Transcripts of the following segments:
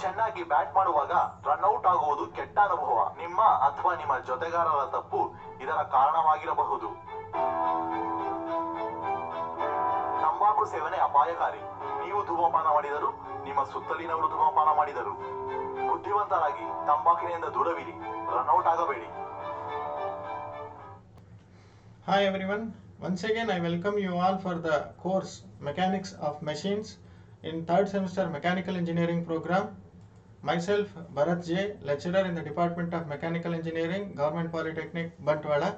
ಚೆನ್ನಾಗಿ ಬ್ಯಾಟ್ ಮಾಡುವಾಗ ರನ್ಔಟ್ ಆಗುವುದು ಕೆಟ್ಟ ಅನುಭವ. ನಿಮ್ಮ ಅಥವಾ ನಿಮ್ಮ ಜೊತೆಗಾರರ ತಪ್ಪು ಇದರ ಕಾರಣವಾಗಿರಬಹುದು. ತಂಬಾಕು ಸೇವನೆ ಅಪಾಯಕಾರಿ. ನೀವು ಧೂಮಪಾನ ಮಾಡಿದರು, ನಿಮ್ಮ ಸುತ್ತಲಿನವರು ಧೂಮಪಾನ ಮಾಡಿದರು. ಬುದ್ಧಿವಂತರಾಗಿ ತಂಬಾಕಿನಿಂದ ದೂರವಿರಿ, ರನ್ಔಟ್ ಆಗಬೇಡಿ. Hi everyone, once again I welcome you all for the course Mechanics of Machines in third semester Mechanical Engineering program. Myself Bharat J, lecturer in the Department of Mechanical Engineering, Government Polytechnic, Bantwala.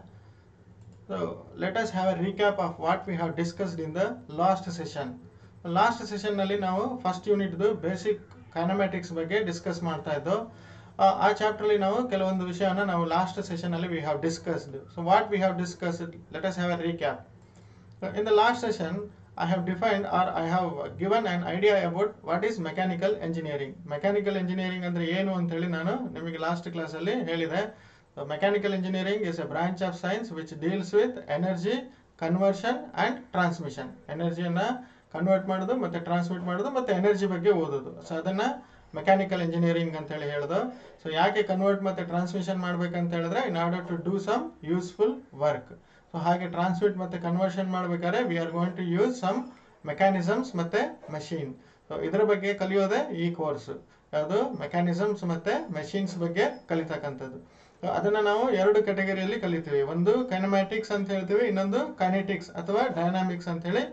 So let us have a recap of what we have discussed in the last session. Last session ನಲ್ಲಿ ನಾವು first unit basic ಕೈನಮ್ಯಾಟಿಕ್ಸ್ ಬಗ್ಗೆ discuss ಮಾಡ್ತಾ ಇದ್ದೋ. ಆ chapter ಅಲ್ಲಿ ನಾವು ಕೆಲವೊಂದು ವಿಷಯನ ನಾವು ಲಾಸ್ಟ್ ಸೆಷನ್ ಅಲ್ಲಿ V have discussed. So what we have discussed, let us have A recap. In the last session I have defined or I have given an idea about what is mechanical engineering. Mechanical engineering ಅಂದ್ರೆ ಏನು ಅಂತ ಹೇಳಿ ನಾನು ನಿಮಗೆ last class ಅಲ್ಲಿ ಹೇಳಿದೆ. Mechanical engineering is a branch of science which deals with energy conversion and transmission. ಎನರ್ಜಿಯನ್ನ convert ಮಾಡೋದು ಮತ್ತೆ ಟ್ರಾನ್ಸ್ಮಿಟ್ ಮಾಡೋದು ಮತ್ತೆ ಎನರ್ಜಿ ಬಗ್ಗೆ ಓದೋದು. ಸೊ ಅದನ್ನ ಮೆಕ್ಯಾನಿಕಲ್ ಇಂಜಿನಿಯರಿಂಗ್ ಅಂತ ಹೇಳಿ ಹೇಳೋದು. ಸೊ ಯಾಕೆ ಕನ್ವರ್ಟ್ ಮತ್ತೆ ಟ್ರಾನ್ಸ್ಮಿಷನ್ ಮಾಡ್ಬೇಕಂತ ಹೇಳಿದ್ರೆ in order to do some useful work. So ಹಾಗೆ ಟ್ರಾನ್ಸ್ಮಿಟ್ ಮತ್ತೆ ಕನ್ವರ್ಷನ್ ಮಾಡ್ಬೇಕಾದ್ರೆ we are going to use some mechanisms ಮತ್ತೆ ಮಷೀನ್. ಸೊ ಇದರ ಬಗ್ಗೆ ಕಲಿಯೋದೆ ಈ ಕೋರ್ಸ್. ಯಾವುದು ಮೆಕ್ಯಾನಿಸಮ್ಸ್ ಮತ್ತೆ ಮೆಷಿನ್ಸ್ ಬಗ್ಗೆ ಕಲಿತಕ್ಕಂಥದ್ದು. ಅದನ್ನ ನಾವು ಎರಡು ಕ್ಯಾಟಗರಿಯಲ್ಲಿ ಕಲಿತೀವಿ. ಒಂದು ಕೈನಮ್ಯಾಟಿಕ್ಸ್ ಅಂತ ಹೇಳ್ತೀವಿ, ಇನ್ನೊಂದು ಕೈನೆಟಿಕ್ಸ್ ಅಥವಾ ಡೈನಾಮಿಕ್ಸ್ ಅಂತ ಹೇಳಿ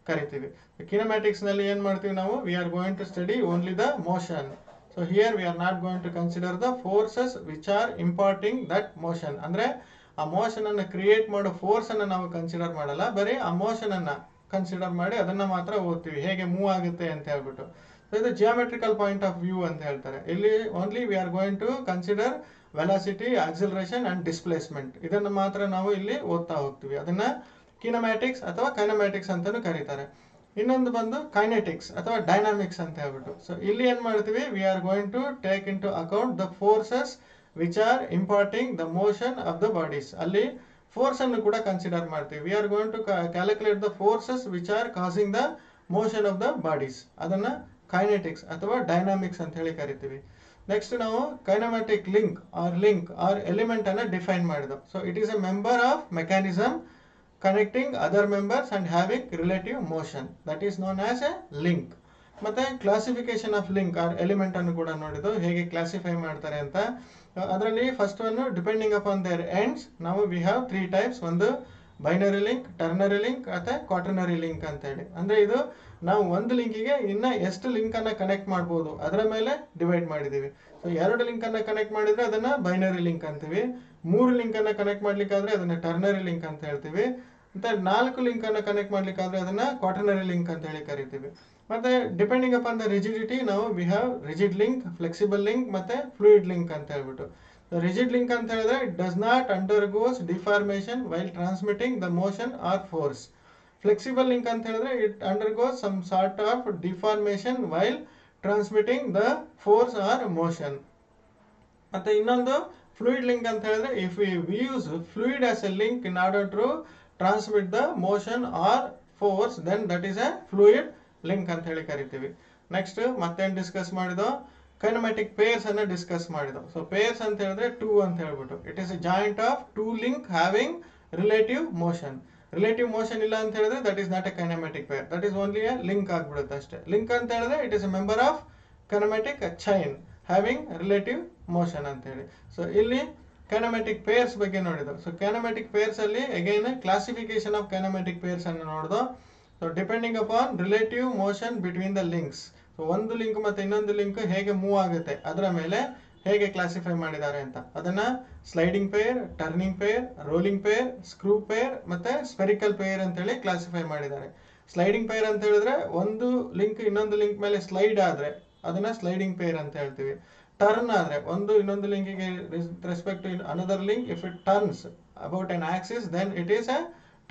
ಕರಿತೀವಿ. ಕಿನೆಮ್ಯಾಟಿಕ್ಸ್ ನಲ್ಲಿ ಏನ್ ಮಾಡ್ತೀವಿ ನಾವು, we are going to study only the motion. So here we are not going to consider the forces which are imparting that motion. ಅಂದ್ರೆ ಆ ಮೋಷನ್ ಅನ್ನ ಕ್ರಿಯೇಟ್ ಮಾಡೋ ಫೋರ್ಸ್ ಅನ್ನ ನಾವು ಕನ್ಸಿಡರ್ ಮಾಡಲ್ಲ, ಬರೀ ಆ ಮೋಷನ್ ಅನ್ನ ಕನ್ಸಿಡರ್ ಮಾಡಿ ಅದನ್ನ ಮಾತ್ರ ಓದ್ತೀವಿ, ಹೇಗೆ ಮೂವ್ ಆಗುತ್ತೆ ಅಂತ ಹೇಳ್ಬಿಟ್ಟು. ಸೊ ಇದು ಜಿಯೋಮೆಟ್ರಿಕಲ್ ಪಾಯಿಂಟ್ ಆಫ್ ವ್ಯೂ ಅಂತ ಹೇಳ್ತಾರೆ. ಇಲ್ಲಿ only we are going to consider velocity, acceleration and displacement. ಇದನ್ನ ಮಾತ್ರ ನಾವು ಇಲ್ಲಿ ಓದ್ತಾ ಹೋಗ್ತೀವಿ. ಅದನ್ನ ಕಿನೆಮ್ಯಾಟಿಕ್ಸ್ ಅಥವಾ ಕೈನಮ್ಯಾಟಿಕ್ಸ್ ಅಂತಾನು ಕರೀತಾರೆ. ಇನ್ನೊಂದು ಬಂದು ಕೈನೆಟಿಕ್ಸ್ ಅಥವಾ ಡೈನಾಮಿಕ್ಸ್ ಅಂತ ಹೇಳ್ಬಿಟ್ಟು. ಸೊ ಇಲ್ಲಿ ಏನ್ ಮಾಡ್ತೀವಿ, we are going to take into account the forces which are imparting the motion of the bodies. ಅಲ್ಲಿ ಫೋರ್ಸ್ ಅನ್ನು ಕೂಡ ಕನ್ಸಿಡರ್ ಮಾಡ್ತೀವಿ. We are going to calculate the forces which are causing the motion of the bodies. ಅದನ್ನ kinetics ಅಥವಾ dynamics ಅಂತ ಹೇಳಿ ಕರಿತೀವಿ. Next ನಾವು ಕೈನಮ್ಯಾಟಿಕ್ ಲಿಂಕ್ ಆರ್ ಎಲಿಮೆಂಟ್ ಅನ್ನ ಡಿಫೈನ್ ಮಾಡಿದ್ವು. So it is a member of mechanism connecting other members and having relative motion, that is known as a link. ಮತ್ತೆ classification of link or element ಅನ್ನು ಕೂಡ ನೋಡಿದ್ದು, ಹೇಗೆ classify ಮಾಡ್ತಾರೆ ಅಂತ. ಅದರಲ್ಲಿ first one depending upon their ends ನಾವು we have 3 types. ಒಂದು ಬೈನರಿ ಲಿಂಕ್, ಟರ್ನರಿ ಲಿಂಕ್ ಮತ್ತೆ ಕ್ವಾಟರ್ನರಿ ಲಿಂಕ್ ಅಂತ ಹೇಳಿ. ಅಂದ್ರೆ ಇದು ನಾವು ಒಂದು ಲಿಂಕಿಗೆ ಇನ್ನ ಎಷ್ಟು ಲಿಂಕ್ ಅನ್ನ ಕನೆಕ್ಟ್ ಮಾಡಬಹುದು ಅದರ ಮೇಲೆ ಡಿವೈಡ್ ಮಾಡಿದೀವಿ. ಸೊ 2 ಲಿಂಕ್ ಅನ್ನ ಕನೆಕ್ಟ್ ಮಾಡಿದ್ರೆ ಅದನ್ನ ಬೈನರಿ ಲಿಂಕ್ ಅಂತೀವಿ. 3 ಲಿಂಕ್ ಅನ್ನ ಕನೆಕ್ಟ್ ಮಾಡ್ಲಿಕ್ಕಾದ್ರೆ ಅದನ್ನ ಟರ್ನರಿ ಲಿಂಕ್ ಅಂತ ಹೇಳ್ತೀವಿ. ಮತ್ತೆ 4 ಲಿಂಕ್ ಅನ್ನ ಕನೆಕ್ಟ್ ಮಾಡ್ಲಿಕ್ಕಾದ್ರೆ ಅದನ್ನ ಕ್ವಾಟರ್ನರಿ ಲಿಂಕ್ ಅಂತ ಹೇಳಿ ಕರಿತೀವಿ. ಮತ್ತೆ ಡಿಪೆಂಡಿಂಗ್ ಅಪಾನ್ ದ ರಿಜಿಡಿಟಿ ನಾವು we have rigid link, flexible link ಮತ್ತೆ ಫ್ಲೂಯಿಡ್ ಲಿಂಕ್ ಅಂತ ಹೇಳ್ಬಿಟ್ಟು. ರಿಜಿಡ್ ಲಿಂಕ್ ಅಂತ ಹೇಳಿದ್ರೆ it does not undergoes deformation while transmitting the motion or force. Flexible link ಅಂತ ಹೇಳಿದ್ರೆ it undergoes some sort of deformation while transmitting the force or motion. ಮತ್ತೆ ಇನ್ನೊಂದು fluid link ಅಂತ ಹೇಳಿದ್ರೆ if we use fluid as a link in order to transmit the motion or force, then that is a fluid link ಅಂತ ಹೇಳಿ ಕರಿತೀವಿ. Next ಮತ್ತೇನ್ discuss ಮಾಡಿದೋ, kinematic pairs ಅನ್ನ ಡಿಸ್ಕಸ್ ಮಾಡಿದೋ. ಸೊ ಪೇರ್ಸ್ ಅಂತ ಹೇಳಿದ್ರೆ 2 ಅಂತ ಹೇಳ್ಬಿಟ್ಟು, it is a joint of 2 link having relative motion. Relative motion ಇಲ್ಲ ಅಂತ ಹೇಳಿದ್ರೆ that is not a kinematic pair, that is only a link ಆಗ್ಬಿಡುತ್ತೆ ಅಷ್ಟೇ. ಲಿಂಕ್ ಅಂತ ಹೇಳಿದ್ರೆ it is a member of kinematic chain having relative motion ಅಂತ ಹೇಳಿ. So ಇಲ್ಲಿ ಕೈನಮ್ಯಾಟಿಕ್ ಪೇರ್ಸ್ ಬಗ್ಗೆ ನೋಡಿದ್ರು. ಸೊ ಕೈನಮ್ಯಾಟಿಕ್ ಪೇರ್ಸ್ ಅಲ್ಲಿ ಅಗೈನ್ ಕ್ಲಾಸಿಫಿಕೇಶನ್ ಆಫ್ ಕೈನಮ್ಯಾಟಿಕ್ ಪೇರ್ಸ್ ಅನ್ನು ನೋಡಿದ್ರು. So depending upon relative motion between the links. So ಒಂದು ಲಿಂಕ್ ಮತ್ತೆ ಇನ್ನೊಂದು ಲಿಂಕ್ ಹೇಗೆ ಮೂವ್ ಆಗುತ್ತೆ ಅದರ ಮೇಲೆ ಹೇಗೆ ಕ್ಲಾಸಿಫೈ ಮಾಡಿದ್ದಾರೆ ಅಂತ. ಅದನ್ನ sliding pair, turning pair, rolling pair, screw pair ಮತ್ತೆ ಸ್ಪೆರಿಕಲ್ ಪೇರ್ ಅಂತ ಹೇಳಿ ಕ್ಲಾಸಿಫೈ ಮಾಡಿದ್ದಾರೆ. ಸ್ಲೈಡಿಂಗ್ ಪೇರ್ ಅಂತ ಹೇಳಿದ್ರೆ ಒಂದು ಲಿಂಕ್ ಇನ್ನೊಂದು ಲಿಂಕ್ ಮೇಲೆ ಸ್ಲೈಡ್ ಆದ್ರೆ ಅದನ್ನ ಸ್ಲೈಡಿಂಗ್ ಪೇರ್ ಅಂತ ಹೇಳ್ತೀವಿ. ಟರ್ನ್ ಆದ್ರೆ ಒಂದು ಇನ್ನೊಂದು ಲಿಂಕಿಗೆ respect to another link, if it turns about an axis then it is a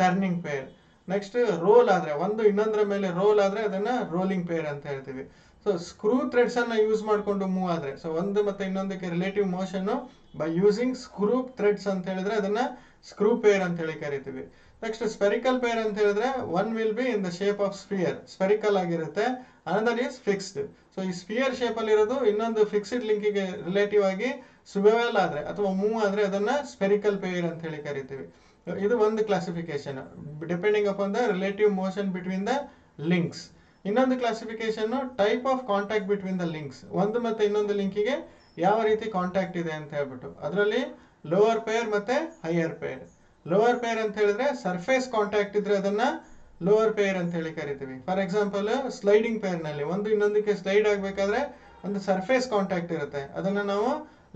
turning pair. Next roll ಆದ್ರೆ ಒಂದು ಇನ್ನೊಂದರ ಮೇಲೆ ರೋಲ್ ಆದ್ರೆ ಅದನ್ನ ರೋಲಿಂಗ್ ಪೇರ್ ಅಂತ ಹೇಳ್ತೀವಿ. ಸೊ ಸ್ಕ್ರೂ ಥ್ರೆಡ್ಸ್ ಅನ್ನ ಯೂಸ್ ಮಾಡ್ಕೊಂಡು ಮೂವ್ ಆದ್ರೆ, ಸೊ ಒಂದು ಮತ್ತೆ ಇನ್ನೊಂದಕ್ಕೆ relative motion by using screw threads ಅಂತ ಹೇಳಿದ್ರೆ ಅದನ್ನ ಸ್ಕ್ರೂ ಪೇರ್ ಅಂತ ಹೇಳಿ ಕರಿತೀವಿ. ನೆಕ್ಸ್ಟ್ ಸ್ಪೆರಿಕಲ್ ಪೇರ್ ಅಂತ ಹೇಳಿದ್ರೆ one will be in the shape of sphere, spherical ಆಗಿರುತ್ತೆ, ಅನದರ್ ಈಸ್ ಫಿಕ್ಸ್ಡ್. ಸೊ ಈ ಸ್ಫಿಯರ್ ಶೇಪ್ ಅಲ್ಲಿ ಇರೋದು ಇನ್ನೊಂದು ಫಿಕ್ಸ್ಡ್ ಲಿಂಕಿಗೆ ರಿಲೇಟಿವ್ ಆಗಿ ಸ್ವಿವೆಲ್ ಆದ್ರೆ ಅಥವಾ ಮೂವ್ ಆದ್ರೆ ಅದನ್ನ ಸ್ಪೆರಿಕಲ್ ಪೇರ್ ಅಂತ ಹೇಳಿ ಕರಿತೀವಿ. ಇದು ಒಂದು classification depending upon the relative motion between the links. ಇನ್ನೊಂದು classification type of contact between the links, ಒಂದು ಮತ್ತೆ ಇನ್ನೊಂದು ಲಿಂಕಿಗೆ ಯಾವ ರೀತಿ ಕಾಂಟ್ಯಾಕ್ಟ್ ಇದೆ ಅಂತ ಹೇಳ್ಬಿಟ್ಟು. ಅದರಲ್ಲಿ ಲೋವರ್ ಪೇರ್ ಮತ್ತೆ ಹೈಯರ್ ಪೇರ್. ಲೋವರ್ ಪೇರ್ ಅಂತ ಹೇಳಿದ್ರೆ ಸರ್ಫೇಸ್ ಕಾಂಟ್ಯಾಕ್ಟ್ ಇದ್ರೆ ಅದನ್ನ ಲೋವರ್ ಪೇರ್ ಅಂತ ಹೇಳಿ ಕರಿತೀವಿ. ಫಾರ್ ಎಕ್ಸಾಂಪಲ್ ಸ್ಲೈಡಿಂಗ್ ಪೇರ್ ನಲ್ಲಿ ಒಂದು ಇನ್ನೊಂದಕ್ಕೆ ಸ್ಲೈಡ್ ಆಗ್ಬೇಕಾದ್ರೆ ಒಂದು ಸರ್ಫೇಸ್ ಕಾಂಟ್ಯಾಕ್ಟ್ ಇರುತ್ತೆ, ಅದನ್ನ ನಾವು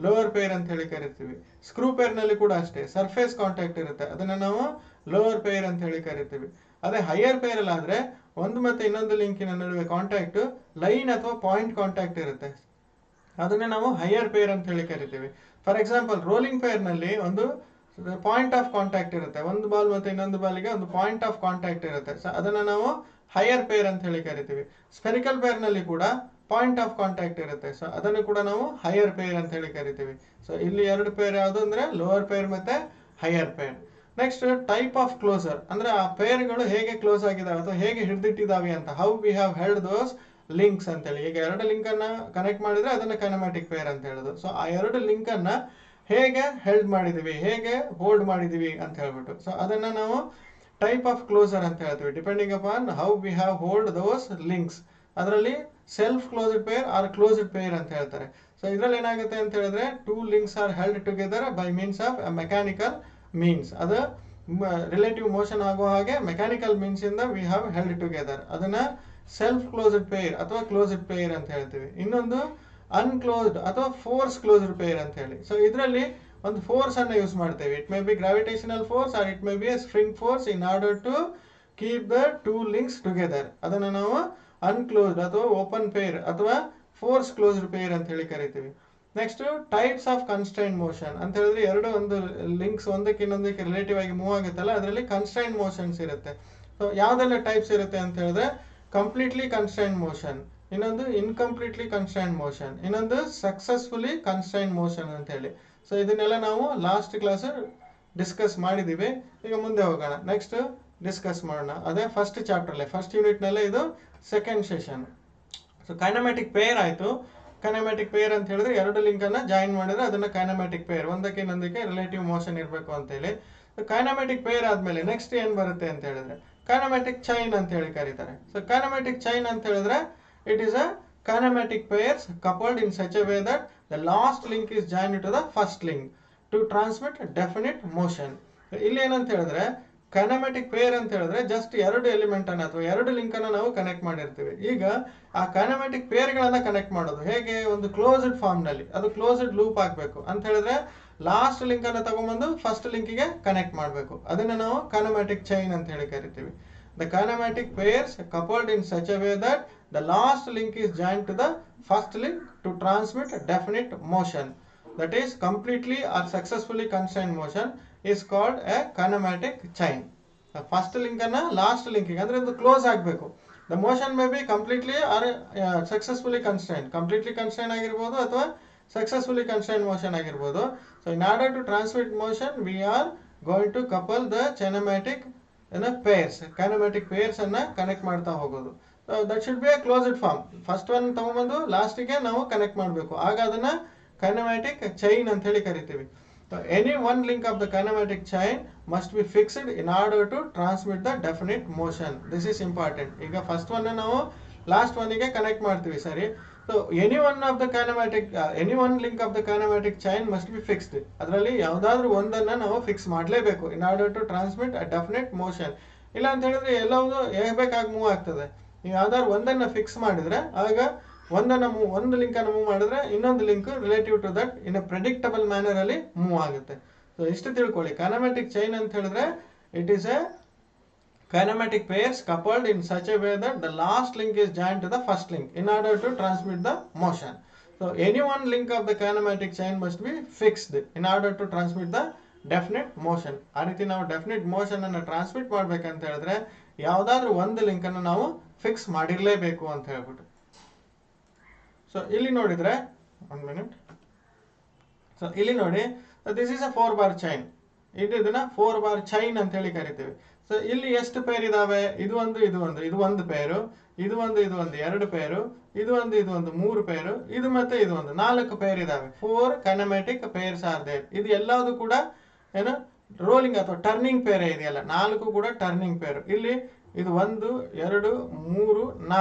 ಲೋವರ್ ಪೇರ್ ಅಂತ ಹೇಳಿ ಕರಿತೀವಿ. ಸ್ಕ್ರೂ ಪೇರ್ ನಲ್ಲಿ ಕೂಡ ಅಷ್ಟೇ ಸರ್ಫೇಸ್ ಕಾಂಟ್ಯಾಕ್ಟ್ ಇರುತ್ತೆ, ಅದನ್ನ ನಾವು ಲೋವರ್ ಪೇರ್ ಅಂತ ಹೇಳಿ ಕರಿತೀವಿ. ಅದೇ ಹೈಯರ್ ಪೇರ್ ಅಲ್ಲಿ ಆದ್ರೆ ಒಂದು ಮತ್ತೆ ಇನ್ನೊಂದು ಲಿಂಕಿನ ನಡುವೆ ಕಾಂಟ್ಯಾಕ್ಟ್ ಲೈನ್ ಅಥವಾ ಪಾಯಿಂಟ್ ಕಾಂಟ್ಯಾಕ್ಟ್ ಇರುತ್ತೆ, ಅದನ್ನ ನಾವು ಹೈಯರ್ ಪೇರ್ ಅಂತ ಹೇಳಿ ಕರಿತೀವಿ. ಫಾರ್ ಎಕ್ಸಾಂಪಲ್ ರೋಲಿಂಗ್ ಪೇರ್ ನಲ್ಲಿ ಒಂದು ಪಾಯಿಂಟ್ ಆಫ್ ಕಾಂಟ್ಯಾಕ್ಟ್ ಇರುತ್ತೆ, ಒಂದು ಬಾಲ್ ಮತ್ತೆ ಇನ್ನೊಂದು ಬಾಲ್ಗೆ ಒಂದು ಪಾಯಿಂಟ್ ಆಫ್ ಕಾಂಟ್ಯಾಕ್ಟ್ ಇರುತ್ತೆ, ಸೊ ಅದನ್ನ ನಾವು ಹೈಯರ್ ಪೇರ್ ಅಂತ ಹೇಳಿ ಕರಿತೀವಿ. ಸ್ಪೆರಿಕಲ್ ಪೇರ್ ನಲ್ಲಿ ಕೂಡ ಪಾಯಿಂಟ್ ಆಫ್ ಕಾಂಟ್ಯಾಕ್ಟ್ ಇರುತ್ತೆ, ಸೊ ಅದನ್ನು ಕೂಡ ನಾವು ಹೈಯರ್ ಪೇರ್ ಅಂತ ಹೇಳಿ ಕರಿತೀವಿ. ಸೊ ಇಲ್ಲಿ ಎರಡು ಪೇರ್ ಯಾವುದು ಅಂದ್ರೆ ಲೋವರ್ ಪೇರ್ ಮತ್ತೆ higher pair. Next type of closure ಅಂದ್ರೆ ಆ ಪೇರ್ಗಳು ಹೇಗೆ ಕ್ಲೋಸ್ ಆಗಿದಾವೆ ಅಥವಾ ಹೇಗೆ ಹಿಡಿದಿಟ್ಟಿದಾವೆ ಅಂತ, how we have held those links ಅಂತ ಹೇಳಿ. ಈಗ ಎರಡು ಲಿಂಕ್ ಅನ್ನ ಕನೆಕ್ಟ್ ಮಾಡಿದ್ರೆ ಅದನ್ನ ಕೈನೆಮ್ಯಾಟಿಕ್ ಪೇರ್ ಅಂತ ಹೇಳೋದು. ಸೊ ಆ ಎರಡು ಲಿಂಕ್ ಅನ್ನ ಹೇಗೆ ಹೆಲ್ಡ್ ಮಾಡಿದೀವಿ, ಹೇಗೆ ಹೋಲ್ಡ್ ಮಾಡಿದೀವಿ ಅಂತ ಹೇಳ್ಬಿಟ್ಟು, ಸೊ ಅದನ್ನ ನಾವು ಟೈಪ್ ಆಫ್ ಕ್ಲೋಸರ್ ಅಂತ ಹೇಳ್ತೀವಿ depending upon how we have hold those links. ಅದರಲ್ಲಿ self closed pair or closed pair ಅಂತ ಹೇಳ್ತಾರೆ. ಸೊ ಇದ್ರಲ್ಲಿ ಏನಾಗುತ್ತೆ ಅಂತ ಹೇಳಿದ್ರೆ two links are held together by means of mechanical means. ಅದು ರಿಲೇಟಿವ್ ಮೋಷನ್ ಆಗೋ ಹಾಗೆ ಮೆಕ್ಯಾನಿಕಲ್ ಮೀನ್ಸ್ ಇಂದ ವಿ ಹ್ಯಾವ್ ಹೆಲ್ಡ್ ಟುಗೆದರ್, ಅದನ್ನ ಸೆಲ್ಫ್ ಕ್ಲೋಸ್ಡ್ ಪೇರ್ ಅಥವಾ ಕ್ಲೋಸ್ಡ್ ಪೇರ್ ಅಂತ ಹೇಳ್ತೀವಿ. ಇನ್ನೊಂದು ಅನ್ಕ್ಲೋಸ್ಡ್ ಅಥವಾ ಫೋರ್ಸ್ ಕ್ಲೋಸ್ಡ್ ಪೇರ್ ಅಂತ ಹೇಳಿ. ಸೊ ಇದರಲ್ಲಿ ಒಂದು ಫೋರ್ಸ್ ಅನ್ನ ಯೂಸ್ ಮಾಡ್ತೇವೆ, it may be gravitational force or it may be a spring force in order to keep the two links together. ಅದನ್ನ ನಾವು ಅನ್ಕ್ಲೋಸ್ಡ್ ಅಥವಾ ಓಪನ್ ಪೇರ್ ಅಥವಾ ಫೋರ್ಸ್ ಕ್ಲೋಸ್ಡ್ ಪೇರ್ ಅಂತ ಹೇಳಿ ಕರಿತೀವಿ. Next types of constrained motion ಅಂತ ಹೇಳಿದ್ರೆ ಎರಡು ಒಂದು ಲಿಂಕ್ಸ್ ಒಂದಕ್ಕೆ ಇನ್ನೊಂದಕ್ಕೆ ರಿಲೇಟಿವ್ ಆಗಿ ಮೂವ್ ಆಗುತ್ತಲ್ಲ, ಅದರಲ್ಲಿ ಕನ್ಸ್ಟ್ರೈನ್ಡ್ ಮೋಷನ್ಸ್ ಇರುತ್ತೆ. ಸೊ ಯಾವ್ದೆಲ್ಲ ಟೈಪ್ಸ್ ಇರುತ್ತೆ ಅಂತ ಹೇಳಿದ್ರೆ ಕಂಪ್ಲೀಟ್ಲಿ ಕನ್ಸ್ಟ್ರೈನ್ಡ್ ಮೋಷನ್, ಇನ್ನೊಂದು ಇನ್ಕಂಪ್ಲೀಟ್ಲಿ ಕನ್ಸ್ಟ್ರೈನ್ಡ್ ಮೋಷನ್, ಇನ್ನೊಂದು ಸಕ್ಸಸ್ಫುಲಿ ಕನ್ಸ್ಟ್ರೈನ್ಡ್ ಮೋಷನ್ ಅಂತ ಹೇಳಿ. ಸೊ ಇದನ್ನೆಲ್ಲ ನಾವು ಲಾಸ್ಟ್ ಕ್ಲಾಸ್ ಡಿಸ್ಕಸ್ ಮಾಡಿದೀವಿ. ಈಗ ಮುಂದೆ ಹೋಗೋಣ, ನೆಕ್ಸ್ಟ್ ಡಿಸ್ಕಸ್ ಮಾಡೋಣ. ಅದೇ ಫಸ್ಟ್ ಚಾಪ್ಟರ್ಲೆ ಫಸ್ಟ್ ಯೂನಿಟ್ ನಲ್ಲೇ ಇದು ಸೆಕೆಂಡ್ ಸೆಷನ್. ಸೊ ಕೈನೆಮ್ಯಾಟಿಕ್ ಪೇರ್ ಆಯ್ತು. ಕೈನೆಮ್ಯಾಟಿಕ್ ಪೇರ್ ಅಂತ ಹೇಳಿದ್ರೆ ಎರಡು ಲಿಂಕ್ ಅನ್ನ ಜಾಯಿನ್ ಮಾಡಿದ್ರೆ ಅದನ್ನ ಕೈನೆಮ್ಯಾಟಿಕ್ ಪೇರ್, ಒಂದಕ್ಕೆ ಇನ್ನೊಂದಕ್ಕೆ ರಿಲೇಟಿವ್ ಮೋಷನ್ ಇರಬೇಕು ಅಂತ ಹೇಳಿ. ಕೈನೆಮ್ಯಾಟಿಕ್ ಪೇರ್ ಆದ್ಮೇಲೆ ನೆಕ್ಸ್ಟ್ ಏನ್ ಬರುತ್ತೆ ಅಂತ ಹೇಳಿದ್ರೆ ಕೈನೆಮ್ಯಾಟಿಕ್ ಚೈನ್ ಅಂತ ಹೇಳಿ ಕರೀತಾರೆ. ಸೊ ಕೈನೆಮ್ಯಾಟಿಕ್ ಚೈನ್ ಅಂತ ಹೇಳಿದ್ರೆ it is a kinematic pairs coupled in such a way that the last link is joined to the first link to transmit definite motion. ಇಲ್ಲಿ ಏನಂತ ಹೇಳಿದ್ರೆ ಕೈನೆಮ್ಯಾಟಿಕ್ ಪೇರ್ ಅಂತ ಹೇಳಿದ್ರೆ ಜಸ್ಟ್ ಎರಡು ಎಲಿಮೆಂಟ್ ಅನ್ನ ಅಥವಾ ಎರಡು ಲಿಂಕ್ ಅನ್ನ ನಾವು ಕನೆಕ್ಟ್ ಮಾಡಿರ್ತೀವಿ. ಈಗ ಆ ಕೈನೆಮ್ಯಾಟಿಕ್ ಪೇರ್ ಗಳನ್ನ ಕನೆಕ್ಟ್ ಮಾಡೋದು ಹೇಗೆ, ಒಂದು ಕ್ಲೋಸ್ಡ್ ಫಾರ್ಮ್ ನಲ್ಲಿ, ಅದು ಕ್ಲೋಸ್ಡ್ ಲೂಪ್ ಆಗ್ಬೇಕು ಅಂತ ಹೇಳಿದ್ರೆ ಲಾಸ್ಟ್ ಲಿಂಕ್ ಅನ್ನ ತಗೊಂಡ್ಬಂದು ಫಸ್ಟ್ ಲಿಂಕಿಗೆ ಕನೆಕ್ಟ್ ಮಾಡಬೇಕು, ಅದನ್ನ ನಾವು ಕೈನೆಮ್ಯಾಟಿಕ್ ಚೈನ್ ಅಂತ ಹೇಳಿ ಕರಿತೀವಿ. The kinematic pairs coupled in such a way that the last link is joined to the first link to transmit definite motion, that is completely or successfully constrained motion is called a kinematic chain. The first link anna last link ಗೆ ಅಂದ್ರೆ ಇದು close ಆಗಬೇಕು. The motion may be completely or successfully constrained, completely constrained ಆಗಿರಬಹುದು ಅಥವಾ successfully constrained motion ಆಗಿರಬಹುದು. So in order to transmit motion we are going to couple the kinematic pairs, kinematic pairs ಅನ್ನ connect ಮಾಡ್ತಾ ಹೋಗೋದು. That should be a closed form. First one ತಗೊಂಡ್ಬಂದು ಲಾಸ್ಟಿಗೆ ನಾವು connect ಮಾಡಬೇಕು, ಆಗ ಅದನ್ನ ಕೈನೆಮ್ಯಾಟಿಕ್ ಚೈನ್ ಅಂತ ಹೇಳಿ ಕರಿತೀವಿ. Any one link of the kinematic chain must be fixed in order to transmit the definite motion. This is important. ಈಗ ಫಸ್ಟ್ ಒನ್ ನಾವು ಲಾಸ್ಟ್ ಒನ್ಗೆ ಕನೆಕ್ಟ್ ಮಾಡ್ತೀವಿ, ಸರಿ. So any one link of the kinematic chain must be fixed. ಅದರಲ್ಲಿ ಯಾವ್ದಾದ್ರು ಒಂದನ್ನ ನಾವು fix ಮಾಡಲೇಬೇಕು in order to transmit a definite motion. ಇಲ್ಲ ಅಂತ ಹೇಳಿದ್ರೆ ಎಲ್ಲವೂ ಬೇಕಾಗಿ ಮೂವ್ ಆಗ್ತದೆ. ನೀವು ಯಾವ್ದಾದ್ರು ಒಂದನ್ನ ಫಿಕ್ಸ್ ಮಾಡಿದ್ರೆ ಆಗ ಒಂದು ಲಿಂಕ್ ಅನ್ನು ಮೂವ್ ಮಾಡಿದ್ರೆ ಇನ್ನೊಂದು link relative to that in a predictable manner ಅಲ್ಲಿ ಮೂವ್ ಆಗುತ್ತೆ. ಸೊ ಇಷ್ಟು ತಿಳ್ಕೊಳ್ಳಿ. ಕೈನೆಮ್ಯಾಟಿಕ್ ಚೈನ್ ಅಂತ ಹೇಳಿದ್ರೆ it is a kinematic pairs coupled in such a way that the last link is joined to the first link in order to transmit the motion. So any one link of the kinematic chain must be fixed in order to transmit the definite motion. ಆ ರೀತಿ ನಾವು definite motion ಅನ್ನು transmit ಮಾಡ್ಬೇಕಂತ ಹೇಳಿದ್ರೆ ಯಾವ್ದಾದ್ರು ಒಂದು link ಅನ್ನು ನಾವು ಫಿಕ್ಸ್ ಮಾಡಿರ್ಲೇಬೇಕು ಅಂತ ಹೇಳ್ಬಿಟ್ಟು. ಸೊ ಇಲ್ಲಿ ನೋಡಿದ್ರೆ 1 minute. ಸೊ ಇಲ್ಲಿ ನೋಡಿ, this is a 4 bar chain. ಇದನ್ನ 4 bar ಚೈನ್ ಅಂತ ಹೇಳಿ ಕರಿತೀವಿ. ಸೊ ಇಲ್ಲಿ ಎಷ್ಟು ಪೇರ್ ಇದಾವೆ? ಇದು ಒಂದು ಪೇರು, ಇದು ಒಂದು 2 ಪೇರು, ಇದು ಒಂದು 3 ಪೇರು, ಇದು ಮತ್ತೆ ಇದು ಒಂದು 4 ಪೇರ್ ಇದಾವೆ. 4 ಕೈನೆಮ್ಯಾಟಿಕ್ ಪೇರ್ಸ್ ಆರ್ ದೇರ್. ಇದು ಎಲ್ಲಾವುದು ಕೂಡ ಏನು ರೋಲಿಂಗ್ ಅಥವಾ ಟರ್ನಿಂಗ್ ಪೇರ್ ಇದೆಯಲ್ಲ, 4 ಕೂಡ ಟರ್ನಿಂಗ್ ಪೇರ್. ಇಲ್ಲಿ ಇದು 1 2 3